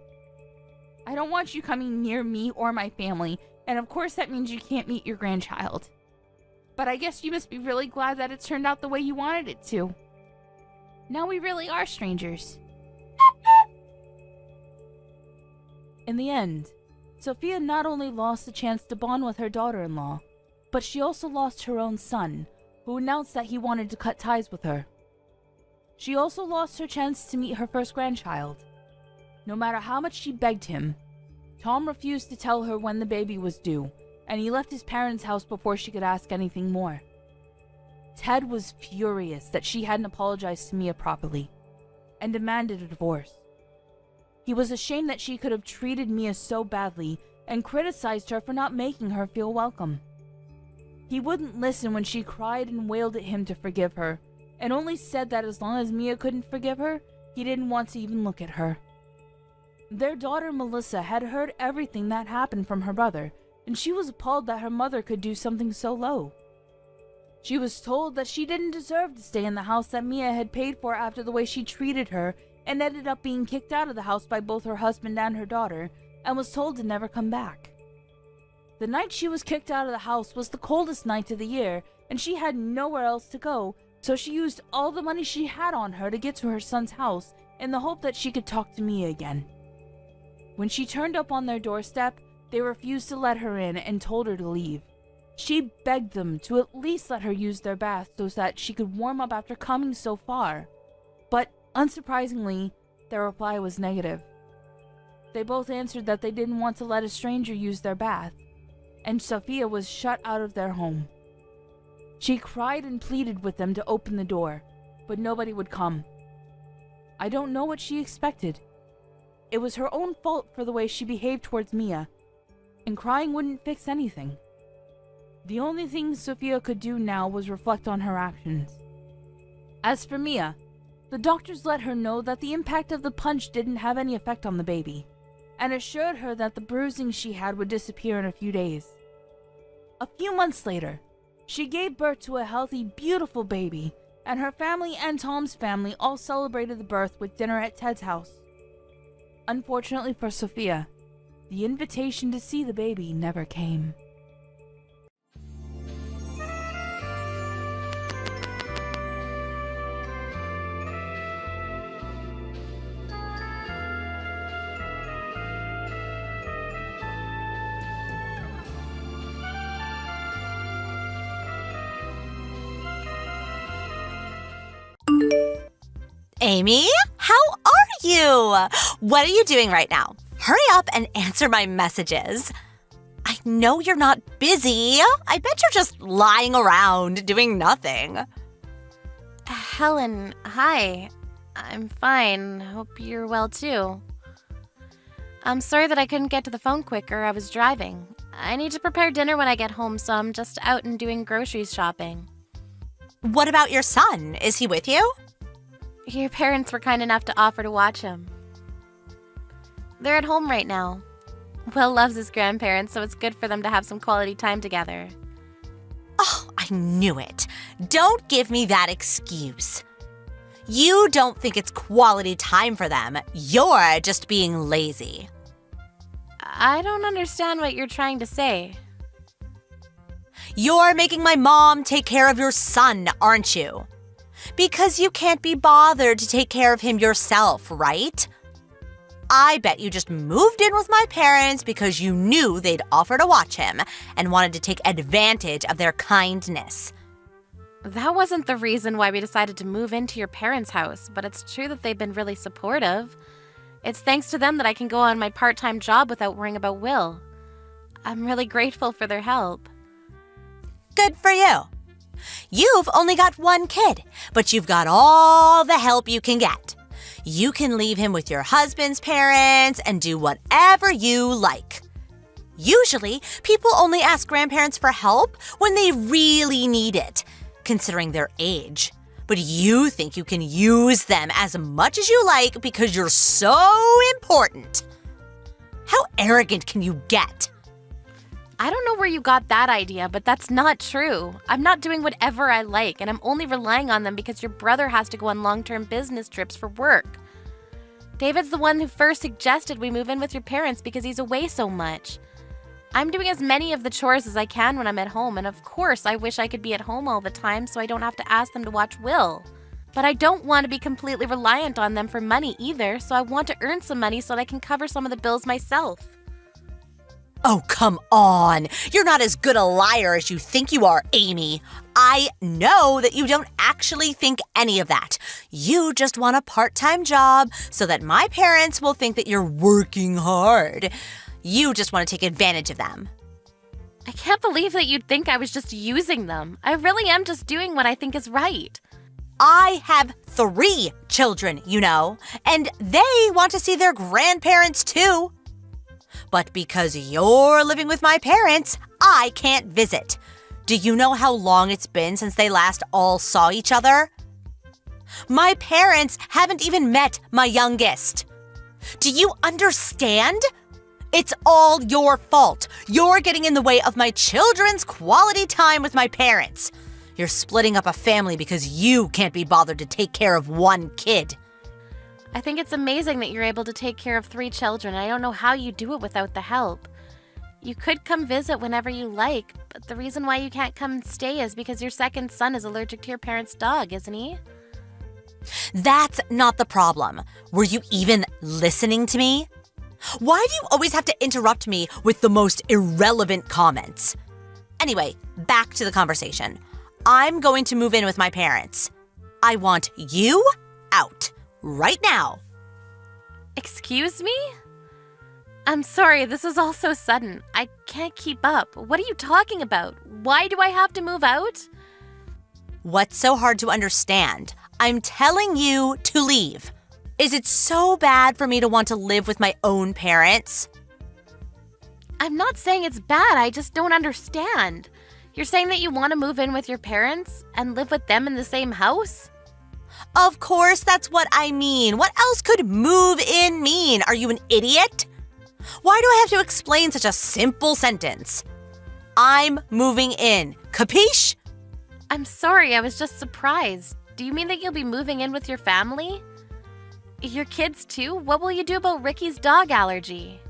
I don't want you coming near me or my family, and of course that means you can't meet your grandchild. But I guess you must be really glad that it turned out the way you wanted it to. Now we really are strangers. In the end, Sophia not only lost the chance to bond with her daughter-in-law, but she also lost her own son, who announced that he wanted to cut ties with her. She also lost her chance to meet her first grandchild. No matter how much she begged him, Tom refused to tell her when the baby was due, and he left his parents' house before she could ask anything more. Ted was furious that she hadn't apologized to Mia properly, and demanded a divorce. He was ashamed that she could have treated Mia so badly and criticized her for not making her feel welcome. He wouldn't listen when she cried and wailed at him to forgive her, and only said that as long as Mia couldn't forgive her, he didn't want to even look at her. Their daughter Melissa had heard everything that happened from her brother, and she was appalled that her mother could do something so low. She was told that she didn't deserve to stay in the house that Mia had paid for after the way she treated her, and ended up being kicked out of the house by both her husband and her daughter, and was told to never come back. The night she was kicked out of the house was the coldest night of the year, and she had nowhere else to go, so she used all the money she had on her to get to her son's house in the hope that she could talk to Mia again. When she turned up on their doorstep, they refused to let her in and told her to leave. She begged them to at least let her use their bath so that she could warm up after coming so far. But, unsurprisingly, their reply was negative. They both answered that they didn't want to let a stranger use their bath, and Sophia was shut out of their home. She cried and pleaded with them to open the door, but nobody would come. I don't know what she expected. It was her own fault for the way she behaved towards Mia, and crying wouldn't fix anything. The only thing Sophia could do now was reflect on her actions. As for Mia, the doctors let her know that the impact of the punch didn't have any effect on the baby, and assured her that the bruising she had would disappear in a few days. A few months later, she gave birth to a healthy, beautiful baby, and her family and Tom's family all celebrated the birth with dinner at Ted's house. Unfortunately for Sophia, the invitation to see the baby never came. Amy, how are you? What are you doing right now? Hurry up and answer my messages. I know you're not busy. I bet you're just lying around doing nothing. Helen, hi. I'm fine. Hope you're well too. I'm sorry that I couldn't get to the phone quicker. I was driving. I need to prepare dinner when I get home, so I'm just out and doing groceries shopping. What about your son? Is he with you? Your parents were kind enough to offer to watch him. They're at home right now. Will loves his grandparents, so it's good for them to have some quality time together. Oh, I knew it. Don't give me that excuse. You don't think it's quality time for them. You're just being lazy. I don't understand what you're trying to say. You're making my mom take care of your son, aren't you? Because you can't be bothered to take care of him yourself, right? I bet you just moved in with my parents because you knew they'd offer to watch him and wanted to take advantage of their kindness. That wasn't the reason why we decided to move into your parents' house, but it's true that they've been really supportive. It's thanks to them that I can go on my part-time job without worrying about Will. I'm really grateful for their help. Good for you. You've only got one kid, but you've got all the help you can get. You can leave him with your husband's parents and do whatever you like. Usually, people only ask grandparents for help when they really need it, considering their age. But you think you can use them as much as you like because you're so important. How arrogant can you get? I don't know where you got that idea, but that's not true. I'm not doing whatever I like, and I'm only relying on them because your brother has to go on long-term business trips for work. David's the one who first suggested we move in with your parents because he's away so much. I'm doing as many of the chores as I can when I'm at home, and of course I wish I could be at home all the time so I don't have to ask them to watch Will. But I don't want to be completely reliant on them for money either, so I want to earn some money so that I can cover some of the bills myself. Oh, come on. You're not as good a liar as you think you are, Amy. I know that you don't actually think any of that. You just want a part-time job so that my parents will think that you're working hard. You just want to take advantage of them. I can't believe that you'd think I was just using them. I really am just doing what I think is right. I have 3 children, you know, and they want to see their grandparents too. But because you're living with my parents, I can't visit. Do you know how long it's been since they last all saw each other? My parents haven't even met my youngest. Do you understand? It's all your fault. You're getting in the way of my children's quality time with my parents. You're splitting up a family because you can't be bothered to take care of one kid. I think it's amazing that you're able to take care of 3 children. I don't know how you do it without the help. You could come visit whenever you like, but the reason why you can't come stay is because your second son is allergic to your parents' dog, isn't he? That's not the problem. Were you even listening to me? Why do you always have to interrupt me with the most irrelevant comments? Anyway, back to the conversation. I'm going to move in with my parents. I want you out right now. Excuse me? I'm sorry, this is all so sudden. I can't keep up. What are you talking about? Why do I have to move out? What's so hard to understand? I'm telling you to leave. Is it so bad for me to want to live with my own parents? I'm not saying it's bad, I just don't understand. You're saying that you want to move in with your parents and live with them in the same house? Of course, that's what I mean. What else could move in mean? Are you an idiot? Why do I have to explain such a simple sentence? I'm moving in. Capiche? I'm sorry, I was just surprised. Do you mean that you'll be moving in with your family? Your kids too? What will you do about Ricky's dog allergy?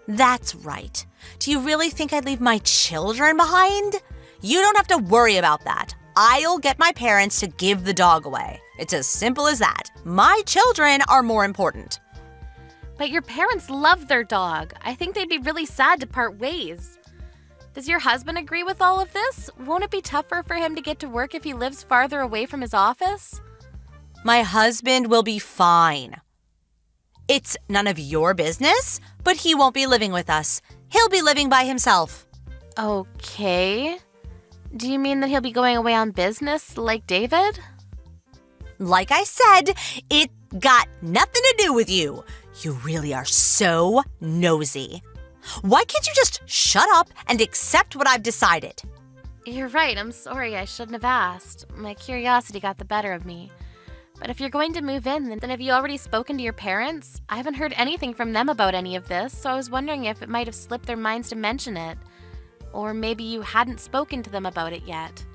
That's right. Do you really think I'd leave my children behind? You don't have to worry about that. I'll get my parents to give the dog away. It's as simple as that. My children are more important. But your parents love their dog. I think they'd be really sad to part ways. Does your husband agree with all of this? Won't it be tougher for him to get to work if he lives farther away from his office? My husband will be fine. It's none of your business, but he won't be living with us. He'll be living by himself. Okay. Do you mean that he'll be going away on business like David? Like I said, it got nothing to do with you. You really are so nosy. Why can't you just shut up and accept what I've decided? You're right, I'm sorry, I shouldn't have asked. My curiosity got the better of me. But if you're going to move in, then have you already spoken to your parents? I haven't heard anything from them about any of this, so I was wondering if it might have slipped their minds to mention it. Or maybe you hadn't spoken to them about it yet.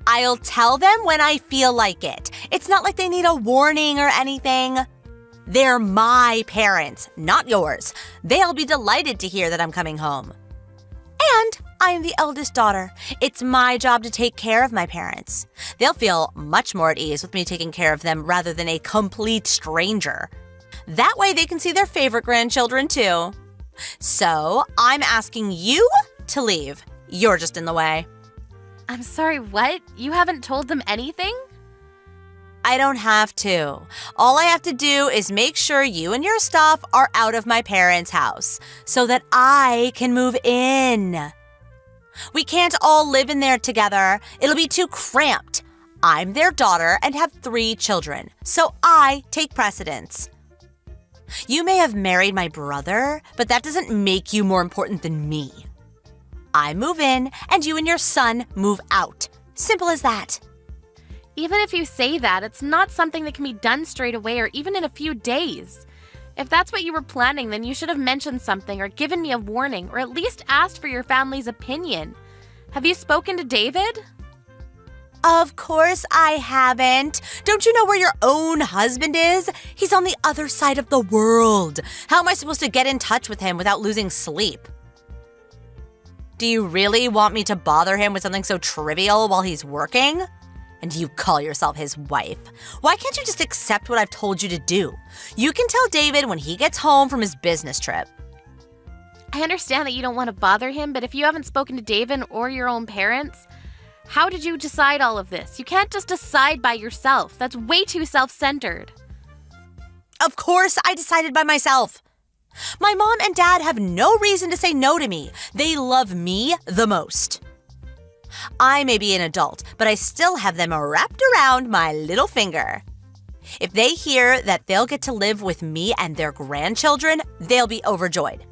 I'll tell them when I feel like it. It's not like they need a warning or anything. They're my parents, not yours. They'll be delighted to hear that I'm coming home. And I'm the eldest daughter. It's my job to take care of my parents. They'll feel much more at ease with me taking care of them rather than a complete stranger. That way they can see their favorite grandchildren too. So I'm asking you to leave. You're just in the way. I'm sorry, what? You haven't told them anything? I don't have to. All I have to do is make sure you and your stuff are out of my parents' house so that I can move in. We can't all live in there together. It'll be too cramped. I'm their daughter and have 3 children, so I take precedence. You may have married my brother, but that doesn't make you more important than me. I move in, and you and your son move out. Simple as that. Even if you say that, it's not something that can be done straight away or even in a few days. If that's what you were planning, then you should have mentioned something or given me a warning or at least asked for your family's opinion. Have you spoken to David? Of course I haven't. Don't you know where your own husband is? He's on the other side of the world. How am I supposed to get in touch with him without losing sleep? Do you really want me to bother him with something so trivial while he's working? And you call yourself his wife. Why can't you just accept what I've told you to do? You can tell David when he gets home from his business trip. I understand that you don't want to bother him, but if you haven't spoken to David or your own parents, how did you decide all of this? You can't just decide by yourself. That's way too self-centered. Of course I decided by myself. My mom and dad have no reason to say no to me. They love me the most. I may be an adult, but I still have them wrapped around my little finger. If they hear that they'll get to live with me and their grandchildren, they'll be overjoyed.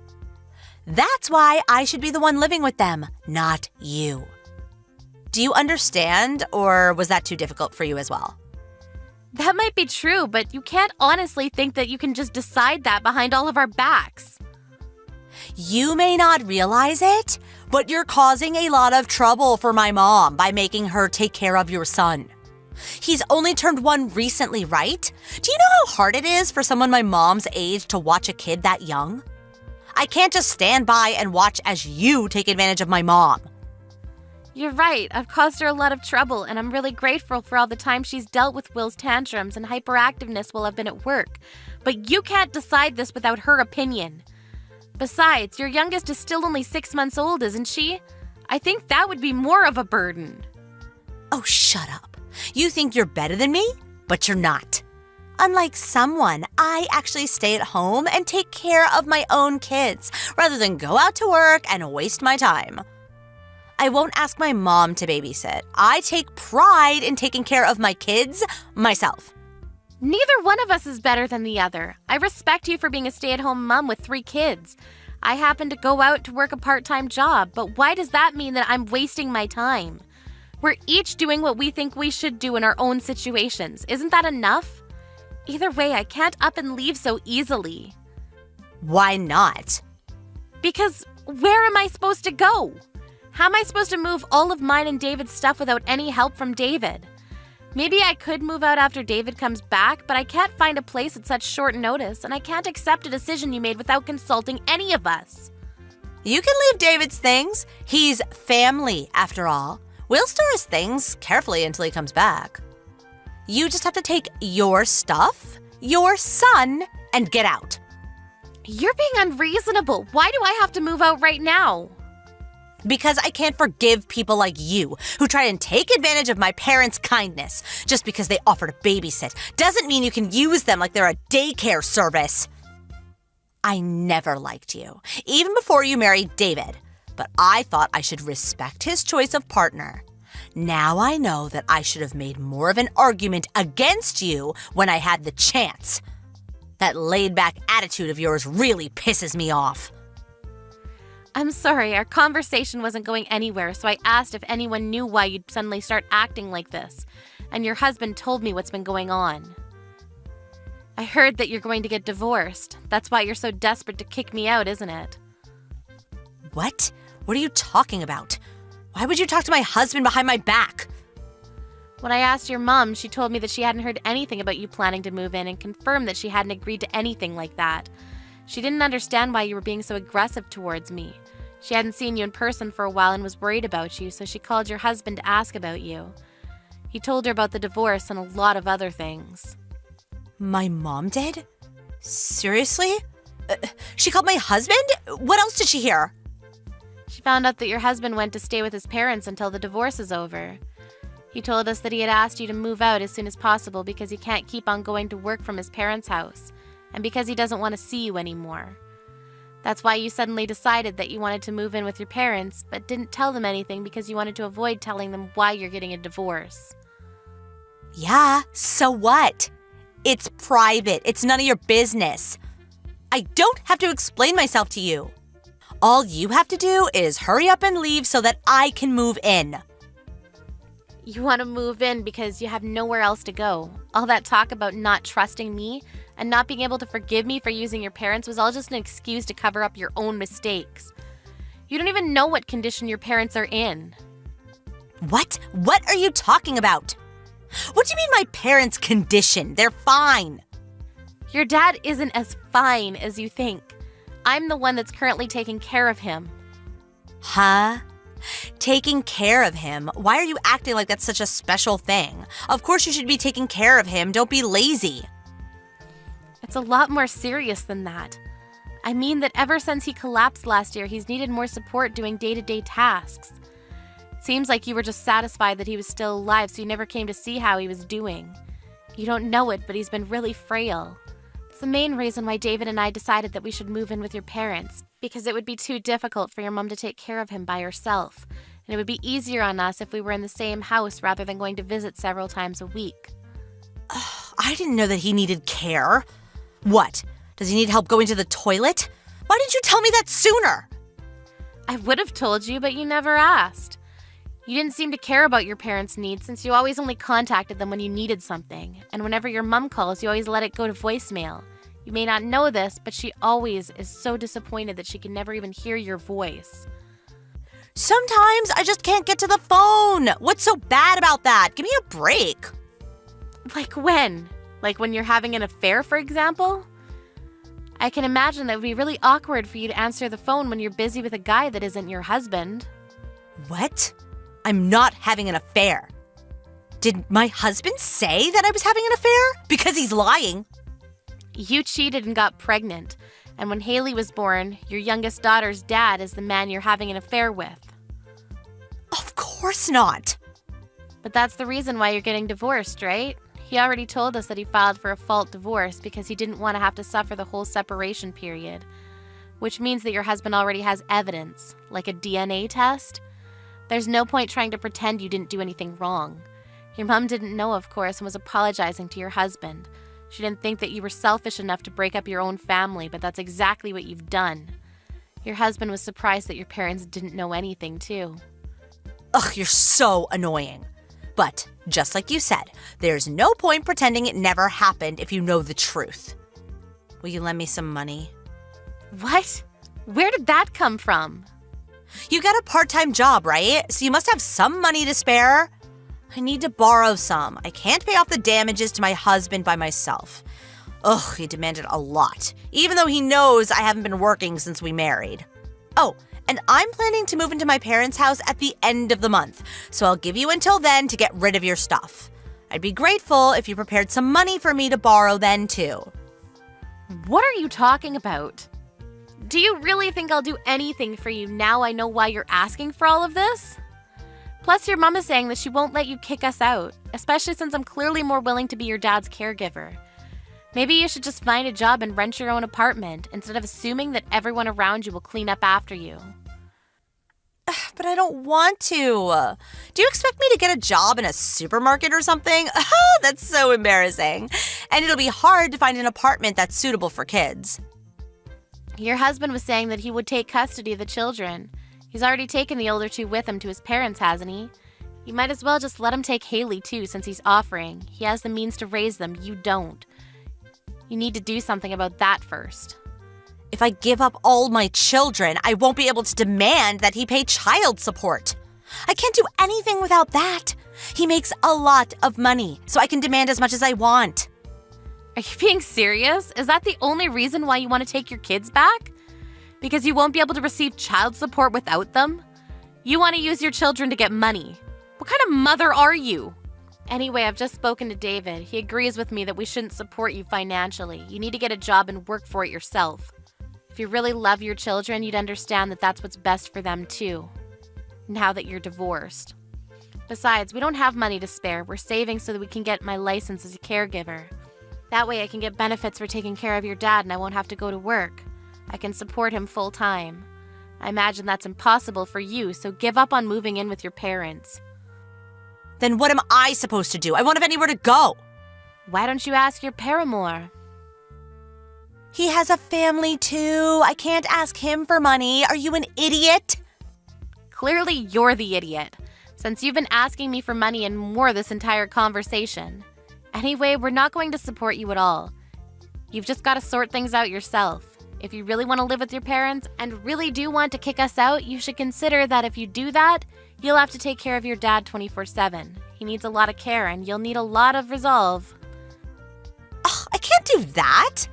That's why I should be the one living with them, not you. Do you understand, or was that too difficult for you as well? That might be true, but you can't honestly think that you can just decide that behind all of our backs. You may not realize it, but you're causing a lot of trouble for my mom by making her take care of your son. He's only turned 1 recently, right? Do you know how hard it is for someone my mom's age to watch a kid that young? I can't just stand by and watch as you take advantage of my mom. You're right. I've caused her a lot of trouble, and I'm really grateful for all the time she's dealt with Will's tantrums and hyperactiveness while I've been at work. But you can't decide this without her opinion. Besides, your youngest is still only 6 months old, isn't she? I think that would be more of a burden. Oh, shut up. You think you're better than me, but you're not. Unlike someone, I actually stay at home and take care of my own kids, rather than go out to work and waste my time. I won't ask my mom to babysit. I take pride in taking care of my kids myself. Neither one of us is better than the other. I respect you for being a stay-at-home mom with 3 kids. I happen to go out to work a part-time job, but why does that mean that I'm wasting my time? We're each doing what we think we should do in our own situations. Isn't that enough? Either way, I can't up and leave so easily. Why not? Because where am I supposed to go? How am I supposed to move all of mine and David's stuff without any help from David? Maybe I could move out after David comes back, but I can't find a place at such short notice, and I can't accept a decision you made without consulting any of us. You can leave David's things. He's family, after all. We'll store his things carefully until he comes back. You just have to take your stuff, your son, and get out. You're being unreasonable. Why do I have to move out right now? Because I can't forgive people like you who try and take advantage of my parents' kindness. Just because they offer to babysit doesn't mean you can use them like they're a daycare service. I never liked you, even before you married David, but I thought I should respect his choice of partner. Now I know that I should have made more of an argument against you when I had the chance. That laid-back attitude of yours really pisses me off. I'm sorry, our conversation wasn't going anywhere, so I asked if anyone knew why you'd suddenly start acting like this, and your husband told me what's been going on. I heard that you're going to get divorced. That's why you're so desperate to kick me out, isn't it? What? What are you talking about? Why would you talk to my husband behind my back? When I asked your mom, she told me that she hadn't heard anything about you planning to move in and confirmed that she hadn't agreed to anything like that. She didn't understand why you were being so aggressive towards me. She hadn't seen you in person for a while and was worried about you, so she called your husband to ask about you. He told her about the divorce and a lot of other things. My mom did? Seriously? She called my husband? What else did she hear? She found out that your husband went to stay with his parents until the divorce is over. He told us that he had asked you to move out as soon as possible because he can't keep on going to work from his parents' house, and because he doesn't want to see you anymore. That's why you suddenly decided that you wanted to move in with your parents, but didn't tell them anything because you wanted to avoid telling them why you're getting a divorce. Yeah, so what? It's private. It's none of your business. I don't have to explain myself to you. All you have to do is hurry up and leave so that I can move in. You want to move in because you have nowhere else to go. All that talk about not trusting me and not being able to forgive me for using your parents was all just an excuse to cover up your own mistakes. You don't even know what condition your parents are in. What? What are you talking about? What do you mean my parents' condition? They're fine. Your dad isn't as fine as you think. I'm the one that's currently taking care of him. Huh? Taking care of him? Why are you acting like that's such a special thing? Of course you should be taking care of him. Don't be lazy. It's a lot more serious than that. I mean that ever since he collapsed last year, he's needed more support doing day-to-day tasks. It seems like you were just satisfied that he was still alive, so you never came to see how he was doing. You don't know it, but he's been really frail. It's the main reason why David and I decided that we should move in with your parents, because it would be too difficult for your mom to take care of him by herself, and it would be easier on us if we were in the same house rather than going to visit several times a week. I didn't know that he needed care. What? Does he need help going to the toilet? Why didn't you tell me that sooner? I would have told you, but you never asked. You didn't seem to care about your parents' needs since you always only contacted them when you needed something, and whenever your mom calls, you always let it go to voicemail. You may not know this, but she always is so disappointed that she can never even hear your voice. Sometimes I just can't get to the phone. What's so bad about that? Give me a break. Like when? Like when you're having an affair, for example? I can imagine that would be really awkward for you to answer the phone when you're busy with a guy that isn't your husband. What? I'm not having an affair. Did my husband say that I was having an affair? Because he's lying. You cheated and got pregnant, and when Haley was born, your youngest daughter's dad is the man you're having an affair with. Of course not. But that's the reason why you're getting divorced, right? He already told us that he filed for a fault divorce because he didn't want to have to suffer the whole separation period, which means that your husband already has evidence, like a DNA test. There's no point trying to pretend you didn't do anything wrong. Your mom didn't know, of course, and was apologizing to your husband. She didn't think that you were selfish enough to break up your own family, but that's exactly what you've done. Your husband was surprised that your parents didn't know anything, too. Ugh, you're so annoying. But, just like you said, there's no point pretending it never happened if you know the truth. Will you lend me some money? What? Where did that come from? You got a part-time job, right? So you must have some money to spare. I need to borrow some. I can't pay off the damages to my husband by myself. Ugh, he demanded a lot, even though he knows I haven't been working since we married. Oh, and I'm planning to move into my parents' house at the end of the month, so I'll give you until then to get rid of your stuff. I'd be grateful if you prepared some money for me to borrow then, too. What are you talking about? Do you really think I'll do anything for you now I know why you're asking for all of this? Plus, your mom is saying that she won't let you kick us out, especially since I'm clearly more willing to be your dad's caregiver. Maybe you should just find a job and rent your own apartment instead of assuming that everyone around you will clean up after you. But I don't want to. Do you expect me to get a job in a supermarket or something? Oh, that's so embarrassing. And it'll be hard to find an apartment that's suitable for kids. Your husband was saying that he would take custody of the children. He's already taken the older two with him to his parents, hasn't he? You might as well just let him take Haley too, since he's offering. He has the means to raise them, you don't. You need to do something about that first. If I give up all my children, I won't be able to demand that he pay child support. I can't do anything without that. He makes a lot of money, so I can demand as much as I want. Are you being serious? Is that the only reason why you want to take your kids back? Because you won't be able to receive child support without them? You want to use your children to get money. What kind of mother are you? Anyway, I've just spoken to David. He agrees with me that we shouldn't support you financially. You need to get a job and work for it yourself. If you really love your children, you'd understand that that's what's best for them too, now that you're divorced. Besides, we don't have money to spare. We're saving so that we can get my license as a caregiver. That way I can get benefits for taking care of your dad and I won't have to go to work. I can support him full time. I imagine that's impossible for you, so give up on moving in with your parents. Then what am I supposed to do? I won't have anywhere to go. Why don't you ask your paramour? He has a family too. I can't ask him for money. Are you an idiot? Clearly, you're the idiot, since you've been asking me for money and more this entire conversation. Anyway, we're not going to support you at all. You've just got to sort things out yourself. If you really want to live with your parents and really do want to kick us out, you should consider that if you do that, you'll have to take care of your dad 24/7. He needs a lot of care and you'll need a lot of resolve. Ugh, I can't do that.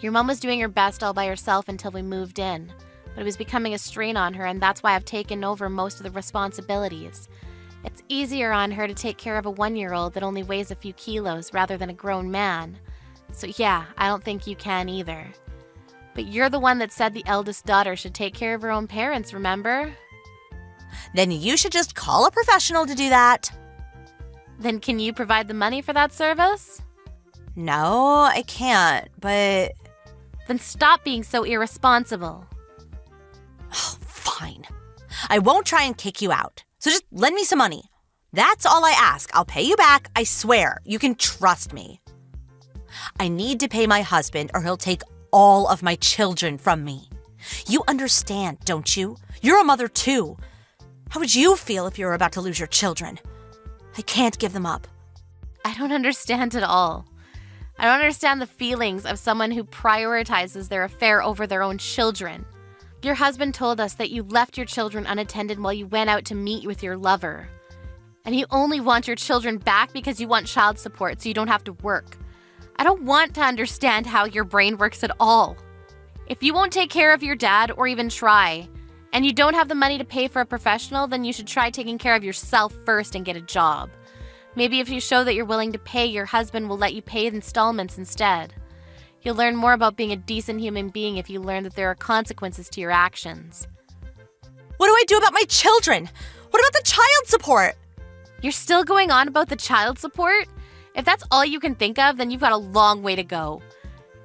Your mom was doing her best all by herself until we moved in, but it was becoming a strain on her, and that's why I've taken over most of the responsibilities. It's easier on her to take care of a 1-year-old that only weighs a few kilos rather than a grown man. So yeah, I don't think you can either. But you're the one that said the eldest daughter should take care of her own parents, remember? Then you should just call a professional to do that. Then can you provide the money for that service? No, I can't, but... Then stop being so irresponsible. Oh, fine. I won't try and kick you out. So just lend me some money. That's all I ask. I'll pay you back, I swear. You can trust me. I need to pay my husband or he'll take all of my children from me. You understand, don't you? You're a mother too. How would you feel if you were about to lose your children? I can't give them up. I don't understand at all. I don't understand the feelings of someone who prioritizes their affair over their own children. Your husband told us that you left your children unattended while you went out to meet with your lover. And you only want your children back because you want child support so you don't have to work. I don't want to understand how your brain works at all. If you won't take care of your dad or even try, and you don't have the money to pay for a professional, then you should try taking care of yourself first and get a job. Maybe if you show that you're willing to pay, your husband will let you pay installments instead. You'll learn more about being a decent human being if you learn that there are consequences to your actions. What do I do about my children? What about the child support? You're still going on about the child support? If that's all you can think of, then you've got a long way to go.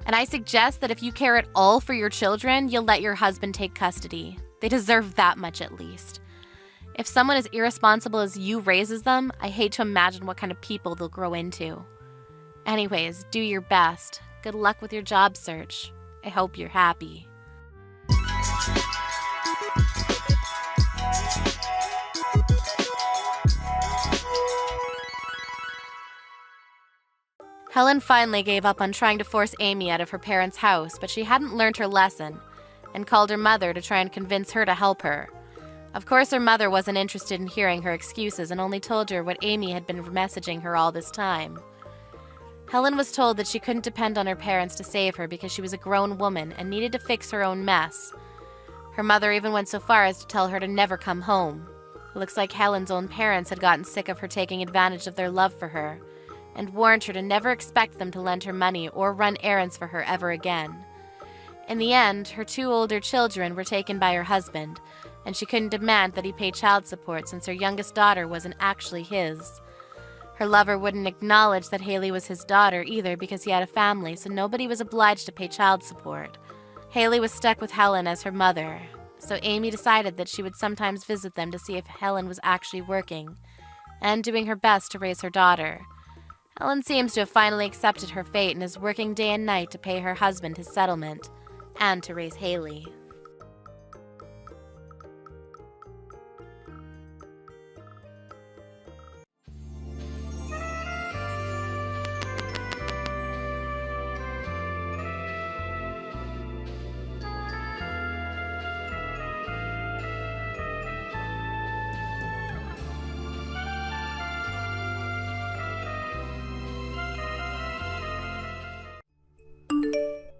And I suggest that if you care at all for your children, you'll let your husband take custody. They deserve that much at least. If someone as irresponsible as you raises them, I hate to imagine what kind of people they'll grow into. Anyways, do your best. Good luck with your job search. I hope you're happy. Helen finally gave up on trying to force Amy out of her parents' house, but she hadn't learned her lesson and called her mother to try and convince her to help her. Of course, her mother wasn't interested in hearing her excuses and only told her what Amy had been messaging her all this time. Helen was told that she couldn't depend on her parents to save her because she was a grown woman and needed to fix her own mess. Her mother even went so far as to tell her to never come home. It looks like Helen's own parents had gotten sick of her taking advantage of their love for her and warned her to never expect them to lend her money or run errands for her ever again. In the end, her 2 older children were taken by her husband, and she couldn't demand that he pay child support since her youngest daughter wasn't actually his. Her lover wouldn't acknowledge that Haley was his daughter either because he had a family, so nobody was obliged to pay child support. Haley was stuck with Helen as her mother, so Amy decided that she would sometimes visit them to see if Helen was actually working and doing her best to raise her daughter. Helen seems to have finally accepted her fate and is working day and night to pay her husband his settlement and to raise Haley.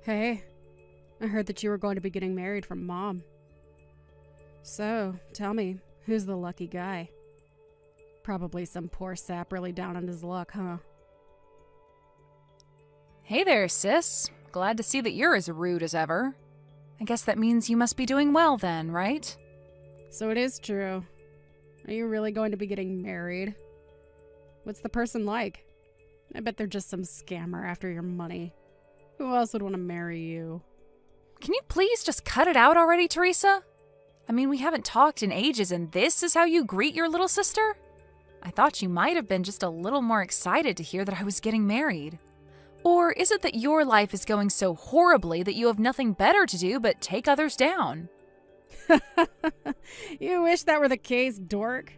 Hey, I heard that you were going to be getting married from Mom. So, tell me, who's the lucky guy? Probably some poor sap really down on his luck, huh? Hey there, sis. Glad to see that you're as rude as ever. I guess that means you must be doing well then, right? So it is true. Are you really going to be getting married? What's the person like? I bet they're just some scammer after your money. Who else would want to marry you? Can you please just cut it out already, Teresa? I mean, we haven't talked in ages, and this is how you greet your little sister? I thought you might have been just a little more excited to hear that I was getting married. Or is it that your life is going so horribly that you have nothing better to do but take others down? You wish that were the case, dork.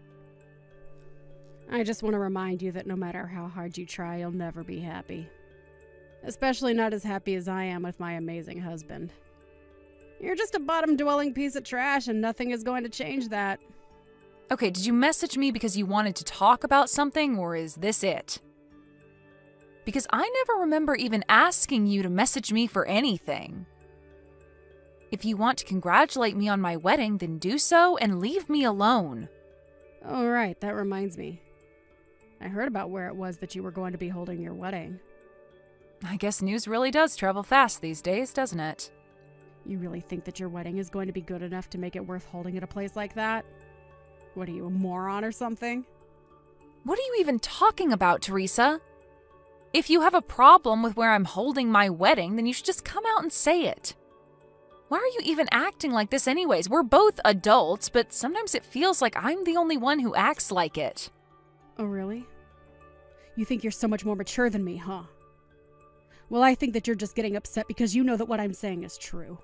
I just want to remind you that no matter how hard you try, you'll never be happy. Especially not as happy as I am with my amazing husband. You're just a bottom-dwelling piece of trash, and nothing is going to change that. Okay, did you message me because you wanted to talk about something, or is this it? Because I never remember even asking you to message me for anything. If you want to congratulate me on my wedding, then do so and leave me alone. Oh, right, that reminds me. I heard about where it was that you were going to be holding your wedding. I guess news really does travel fast these days, doesn't it? You really think that your wedding is going to be good enough to make it worth holding at a place like that? What are you, a moron or something? What are you even talking about, Teresa? If you have a problem with where I'm holding my wedding, then you should just come out and say it. Why are you even acting like this anyways? We're both adults, but sometimes it feels like I'm the only one who acts like it. Oh, really? You think you're so much more mature than me, huh? Well, I think that you're just getting upset because you know that what I'm saying is true.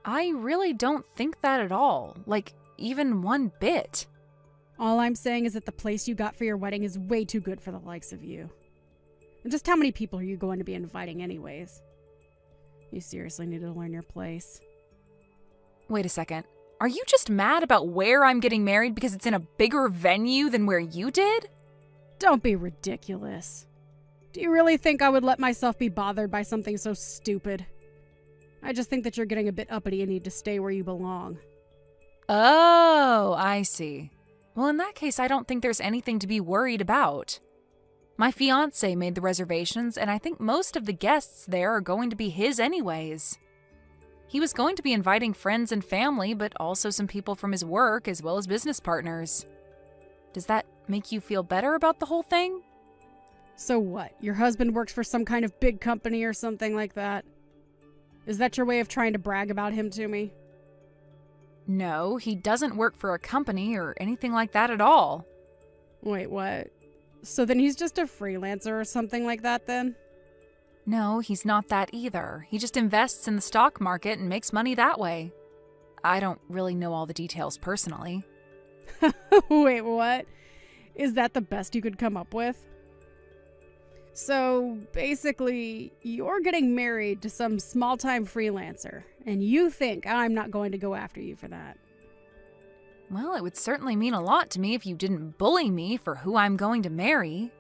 I really don't think that at all. Like, even one bit. All I'm saying is that the place you got for your wedding is way too good for the likes of you. And just how many people are you going to be inviting anyways? You seriously need to learn your place. Wait a second. Are you just mad about where I'm getting married because it's in a bigger venue than where you did? Don't be ridiculous. Do you really think I would let myself be bothered by something so stupid? I just think that you're getting a bit uppity and need to stay where you belong. Oh, I see. Well, in that case, I don't think there's anything to be worried about. My fiancé made the reservations, and I think most of the guests there are going to be his anyways. He was going to be inviting friends and family, but also some people from his work as well as business partners. Does that make you feel better about the whole thing? So what? Your husband works for some kind of big company or something like that? Is that your way of trying to brag about him to me? No, he doesn't work for a company or anything like that at all. Wait, what? So then he's just a freelancer or something like that then? No, he's not that either. He just invests in the stock market and makes money that way. I don't really know all the details personally. Wait, what? Is that the best you could come up with? So, basically, you're getting married to some small-time freelancer, and you think I'm not going to go after you for that. Well, it would certainly mean a lot to me if you didn't bully me for who I'm going to marry.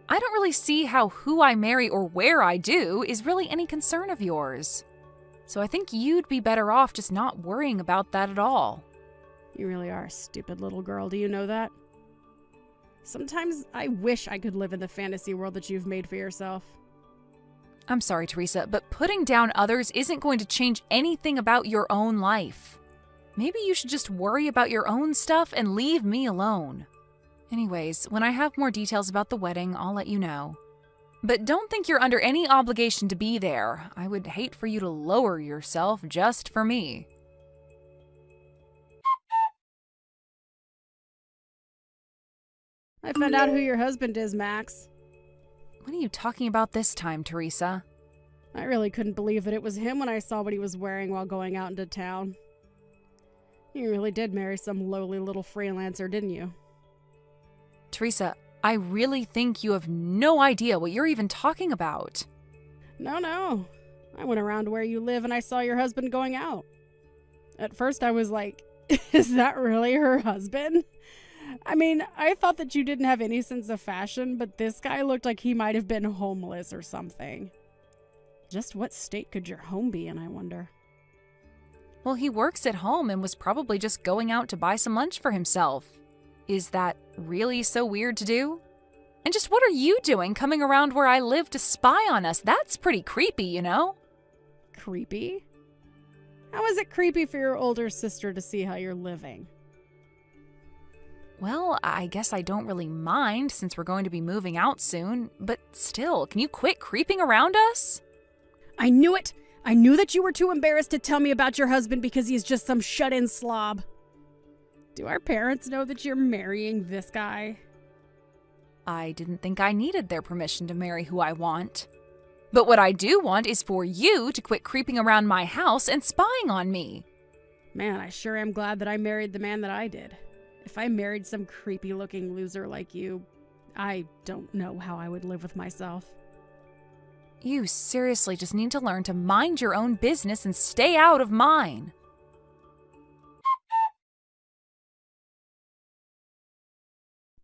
I don't really see how who I marry or where I do is really any concern of yours. So I think you'd be better off just not worrying about that at all. You really are a stupid little girl, do you know that? Sometimes I wish I could live in the fantasy world that you've made for yourself. I'm sorry, Teresa, but putting down others isn't going to change anything about your own life. Maybe you should just worry about your own stuff and leave me alone. Anyways, when I have more details about the wedding, I'll let you know. But don't think you're under any obligation to be there. I would hate for you to lower yourself just for me. I found out who your husband is, Max. What are you talking about this time, Teresa? I really couldn't believe that it was him when I saw what he was wearing while going out into town. You really did marry some lowly little freelancer, didn't you? Teresa, I really think you have no idea what you're even talking about. No. I went around to where you live and I saw your husband going out. At first I was like, is that really her husband? I mean, I thought that you didn't have any sense of fashion, but this guy looked like he might have been homeless or something. Just what state could your home be in, I wonder? Well, he works at home and was probably just going out to buy some lunch for himself. Is that really so weird to do? And just what are you doing coming around where I live to spy on us? That's pretty creepy, you know? Creepy? How is it creepy for your older sister to see how you're living? Well, I guess I don't really mind since we're going to be moving out soon, but still, can you quit creeping around us? I knew it! I knew that you were too embarrassed to tell me about your husband because he's just some shut-in slob. Do our parents know that you're marrying this guy? I didn't think I needed their permission to marry who I want. But what I do want is for you to quit creeping around my house and spying on me. Man, I sure am glad that I married the man that I did. If I married some creepy-looking loser like you, I don't know how I would live with myself. You seriously just need to learn to mind your own business and stay out of mine.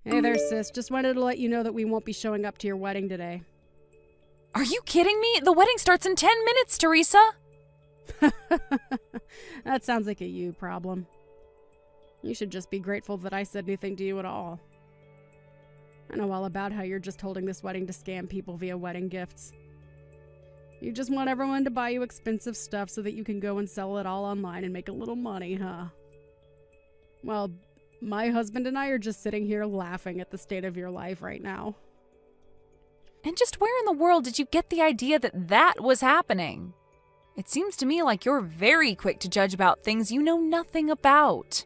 Hey there, sis. Just wanted to let you know that we won't be showing up to your wedding today. Are you kidding me? The wedding starts in 10 minutes, Teresa. That sounds like a you problem. You should just be grateful that I said anything to you at all. I know all about how you're just holding this wedding to scam people via wedding gifts. You just want everyone to buy you expensive stuff so that you can go and sell it all online and make a little money, huh? Well, my husband and I are just sitting here laughing at the state of your life right now. And just where in the world did you get the idea that that was happening? It seems to me like you're very quick to judge about things you know nothing about.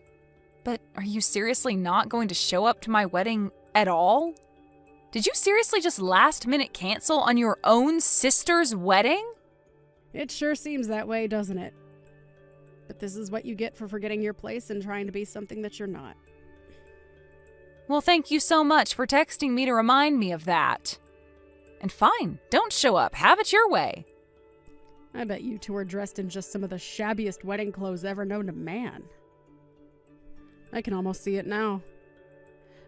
But are you seriously not going to show up to my wedding at all? Did you seriously just last minute cancel on your own sister's wedding? It sure seems that way, doesn't it? But this is what you get for forgetting your place and trying to be something that you're not. Well, thank you so much for texting me to remind me of that. And fine, don't show up. Have it your way. I bet you two are dressed in just some of the shabbiest wedding clothes ever known to man. I can almost see it now.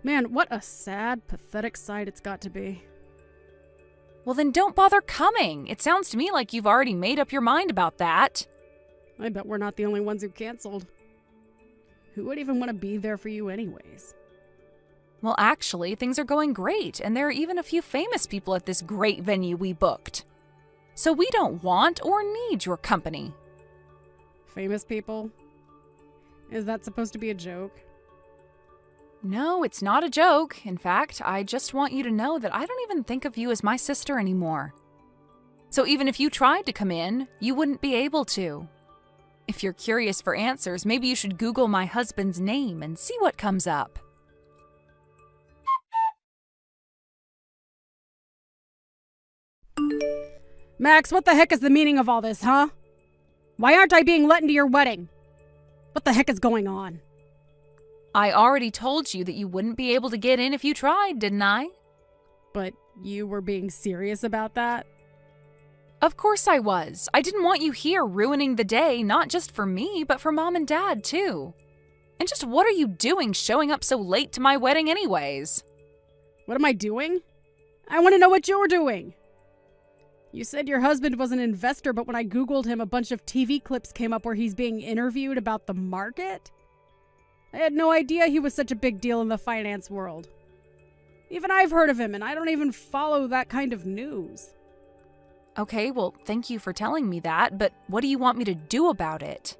Man, what a sad, pathetic sight it's got to be. Well, then don't bother coming. It sounds to me like you've already made up your mind about that. I bet we're not the only ones who canceled. Who would even want to be there for you anyways? Well, actually, things are going great, and there are even a few famous people at this great venue we booked. So we don't want or need your company. Famous people? Is that supposed to be a joke? No, it's not a joke. In fact, I just want you to know that I don't even think of you as my sister anymore. So even if you tried to come in, you wouldn't be able to. If you're curious for answers, maybe you should Google my husband's name and see what comes up. Max, what the heck is the meaning of all this, huh? Why aren't I being let into your wedding? What the heck is going on? I already told you that you wouldn't be able to get in if you tried, didn't I? But you were being serious about that? Of course I was. I didn't want you here ruining the day, not just for me, but for Mom and Dad, too. And just what are you doing showing up so late to my wedding anyways? What am I doing? I want to know what you're doing. You said your husband was an investor, but when I Googled him, a bunch of TV clips came up where he's being interviewed about the market. I had no idea he was such a big deal in the finance world. Even I've heard of him, and I don't even follow that kind of news. Okay, well, thank you for telling me that, but what do you want me to do about it?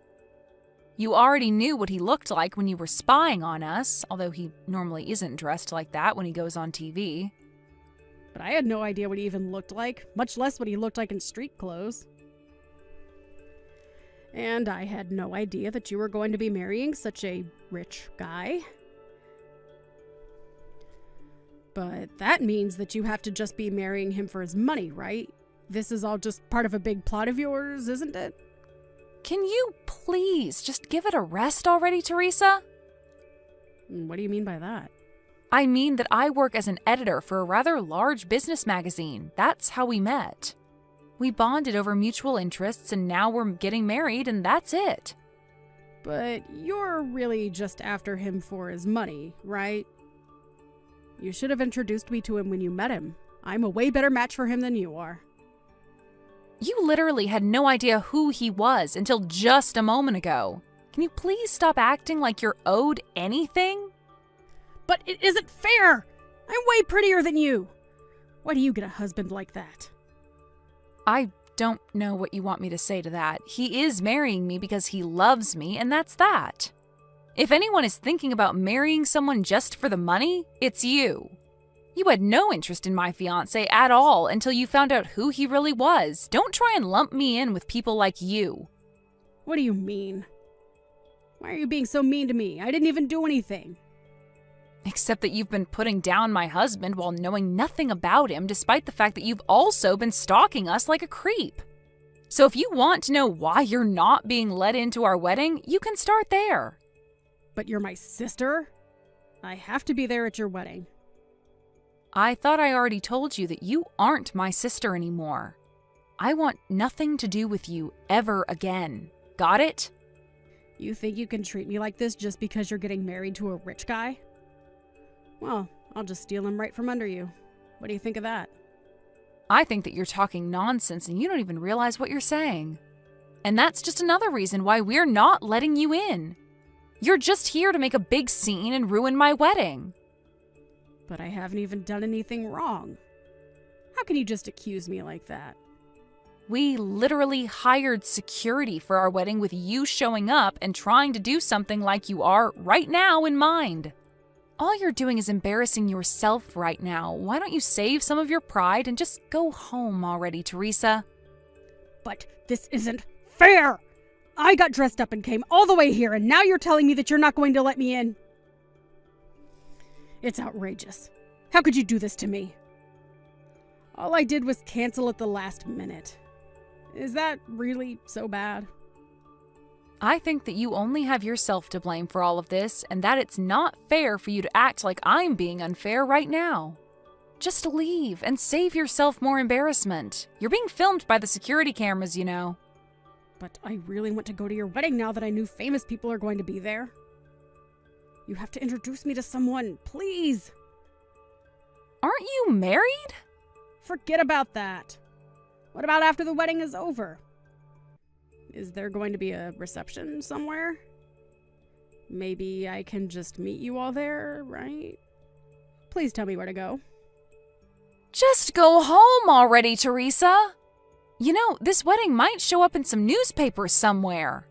You already knew what he looked like when you were spying on us, although he normally isn't dressed like that when he goes on TV. But I had no idea what he even looked like, much less what he looked like in street clothes. And I had no idea that you were going to be marrying such a rich guy. But that means that you have to just be marrying him for his money, right? This is all just part of a big plot of yours, isn't it? Can you please just give it a rest already, Teresa? What do you mean by that? I mean that I work as an editor for a rather large business magazine. That's how we met. We bonded over mutual interests, and now we're getting married, and that's it. But you're really just after him for his money, right? You should have introduced me to him when you met him. I'm a way better match for him than you are. You literally had no idea who he was until just a moment ago. Can you please stop acting like you're owed anything? But it isn't fair! I'm way prettier than you! Why do you get a husband like that? I don't know what you want me to say to that. He is marrying me because he loves me, and that's that. If anyone is thinking about marrying someone just for the money, it's you. You had no interest in my fiancé at all until you found out who he really was. Don't try and lump me in with people like you. What do you mean? Why are you being so mean to me? I didn't even do anything. Except that you've been putting down my husband while knowing nothing about him, despite the fact that you've also been stalking us like a creep. So if you want to know why you're not being let into our wedding, you can start there. But you're my sister? I have to be there at your wedding. I thought I already told you that you aren't my sister anymore. I want nothing to do with you ever again. Got it? You think you can treat me like this just because you're getting married to a rich guy? Well, I'll just steal him right from under you. What do you think of that? I think that you're talking nonsense and you don't even realize what you're saying. And that's just another reason why we're not letting you in. You're just here to make a big scene and ruin my wedding. But I haven't even done anything wrong. How can you just accuse me like that? We literally hired security for our wedding with you showing up and trying to do something like you are right now in mind. All you're doing is embarrassing yourself right now. Why don't you save some of your pride and just go home already, Teresa? But this isn't fair! I got dressed up and came all the way here, and now you're telling me that you're not going to let me in? It's outrageous. How could you do this to me? All I did was cancel at the last minute. Is that really so bad? I think that you only have yourself to blame for all of this, and that it's not fair for you to act like I'm being unfair right now. Just leave and save yourself more embarrassment. You're being filmed by the security cameras, you know. But I really want to go to your wedding now that I knew famous people are going to be there. You have to introduce me to someone, please. Aren't you married? Forget about that. What about after the wedding is over? Is there going to be a reception somewhere? Maybe I can just meet you all there, right? Please tell me where to go. Just go home already, Teresa. You know, this wedding might show up in some newspapers somewhere.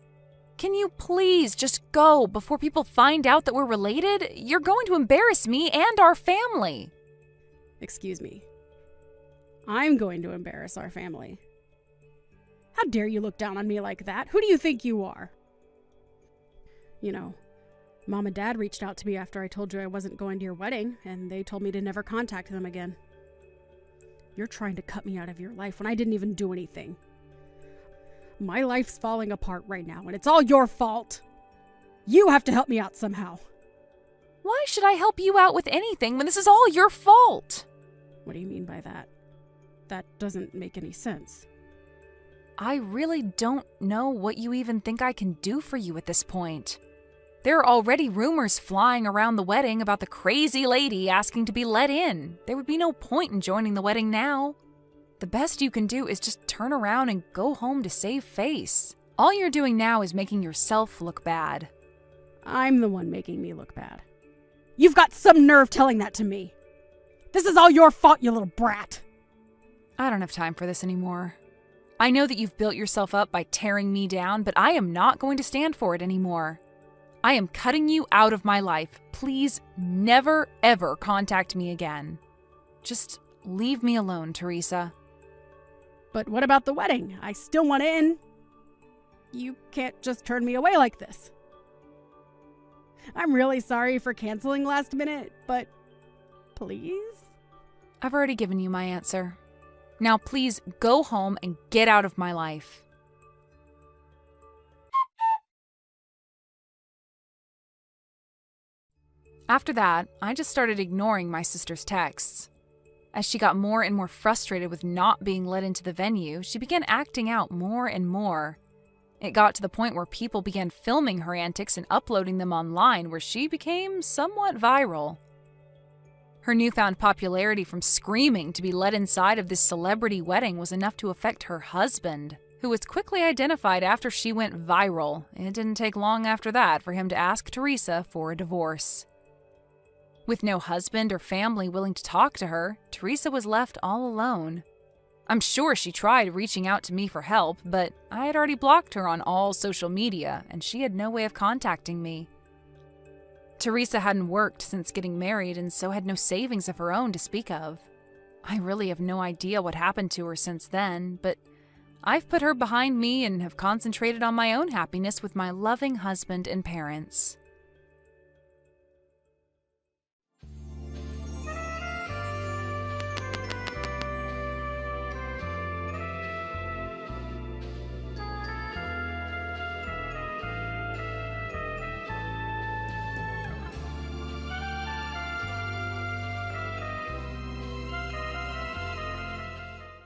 Can you please just go before people find out that we're related? You're going to embarrass me and our family. Excuse me. I'm going to embarrass our family. How dare you look down on me like that? Who do you think you are? You know, Mom and Dad reached out to me after I told you I wasn't going to your wedding, and they told me to never contact them again. You're trying to cut me out of your life when I didn't even do anything. My life's falling apart right now, and it's all your fault. You have to help me out somehow. Why should I help you out with anything when this is all your fault? What do you mean by that? That doesn't make any sense. I really don't know what you even think I can do for you at this point. There are already rumors flying around the wedding about the crazy lady asking to be let in. There would be no point in joining the wedding now. The best you can do is just turn around and go home to save face. All you're doing now is making yourself look bad. I'm the one making me look bad. You've got some nerve telling that to me. This is all your fault, you little brat. I don't have time for this anymore. I know that you've built yourself up by tearing me down, but I am not going to stand for it anymore. I am cutting you out of my life. Please never, ever contact me again. Just leave me alone, Teresa. But what about the wedding? I still want in. You can't just turn me away like this. I'm really sorry for canceling last minute, but please? I've already given you my answer. Now please go home and get out of my life. After that, I just started ignoring my sister's texts. As she got more and more frustrated with not being let into the venue, she began acting out more and more. It got to the point where people began filming her antics and uploading them online, where she became somewhat viral. Her newfound popularity from screaming to be let inside of this celebrity wedding was enough to affect her husband, who was quickly identified after she went viral. It didn't take long after that for him to ask Teresa for a divorce. With no husband or family willing to talk to her, Teresa was left all alone. I'm sure she tried reaching out to me for help, but I had already blocked her on all social media, and she had no way of contacting me. Teresa hadn't worked since getting married and so had no savings of her own to speak of. I really have no idea what happened to her since then, but I've put her behind me and have concentrated on my own happiness with my loving husband and parents.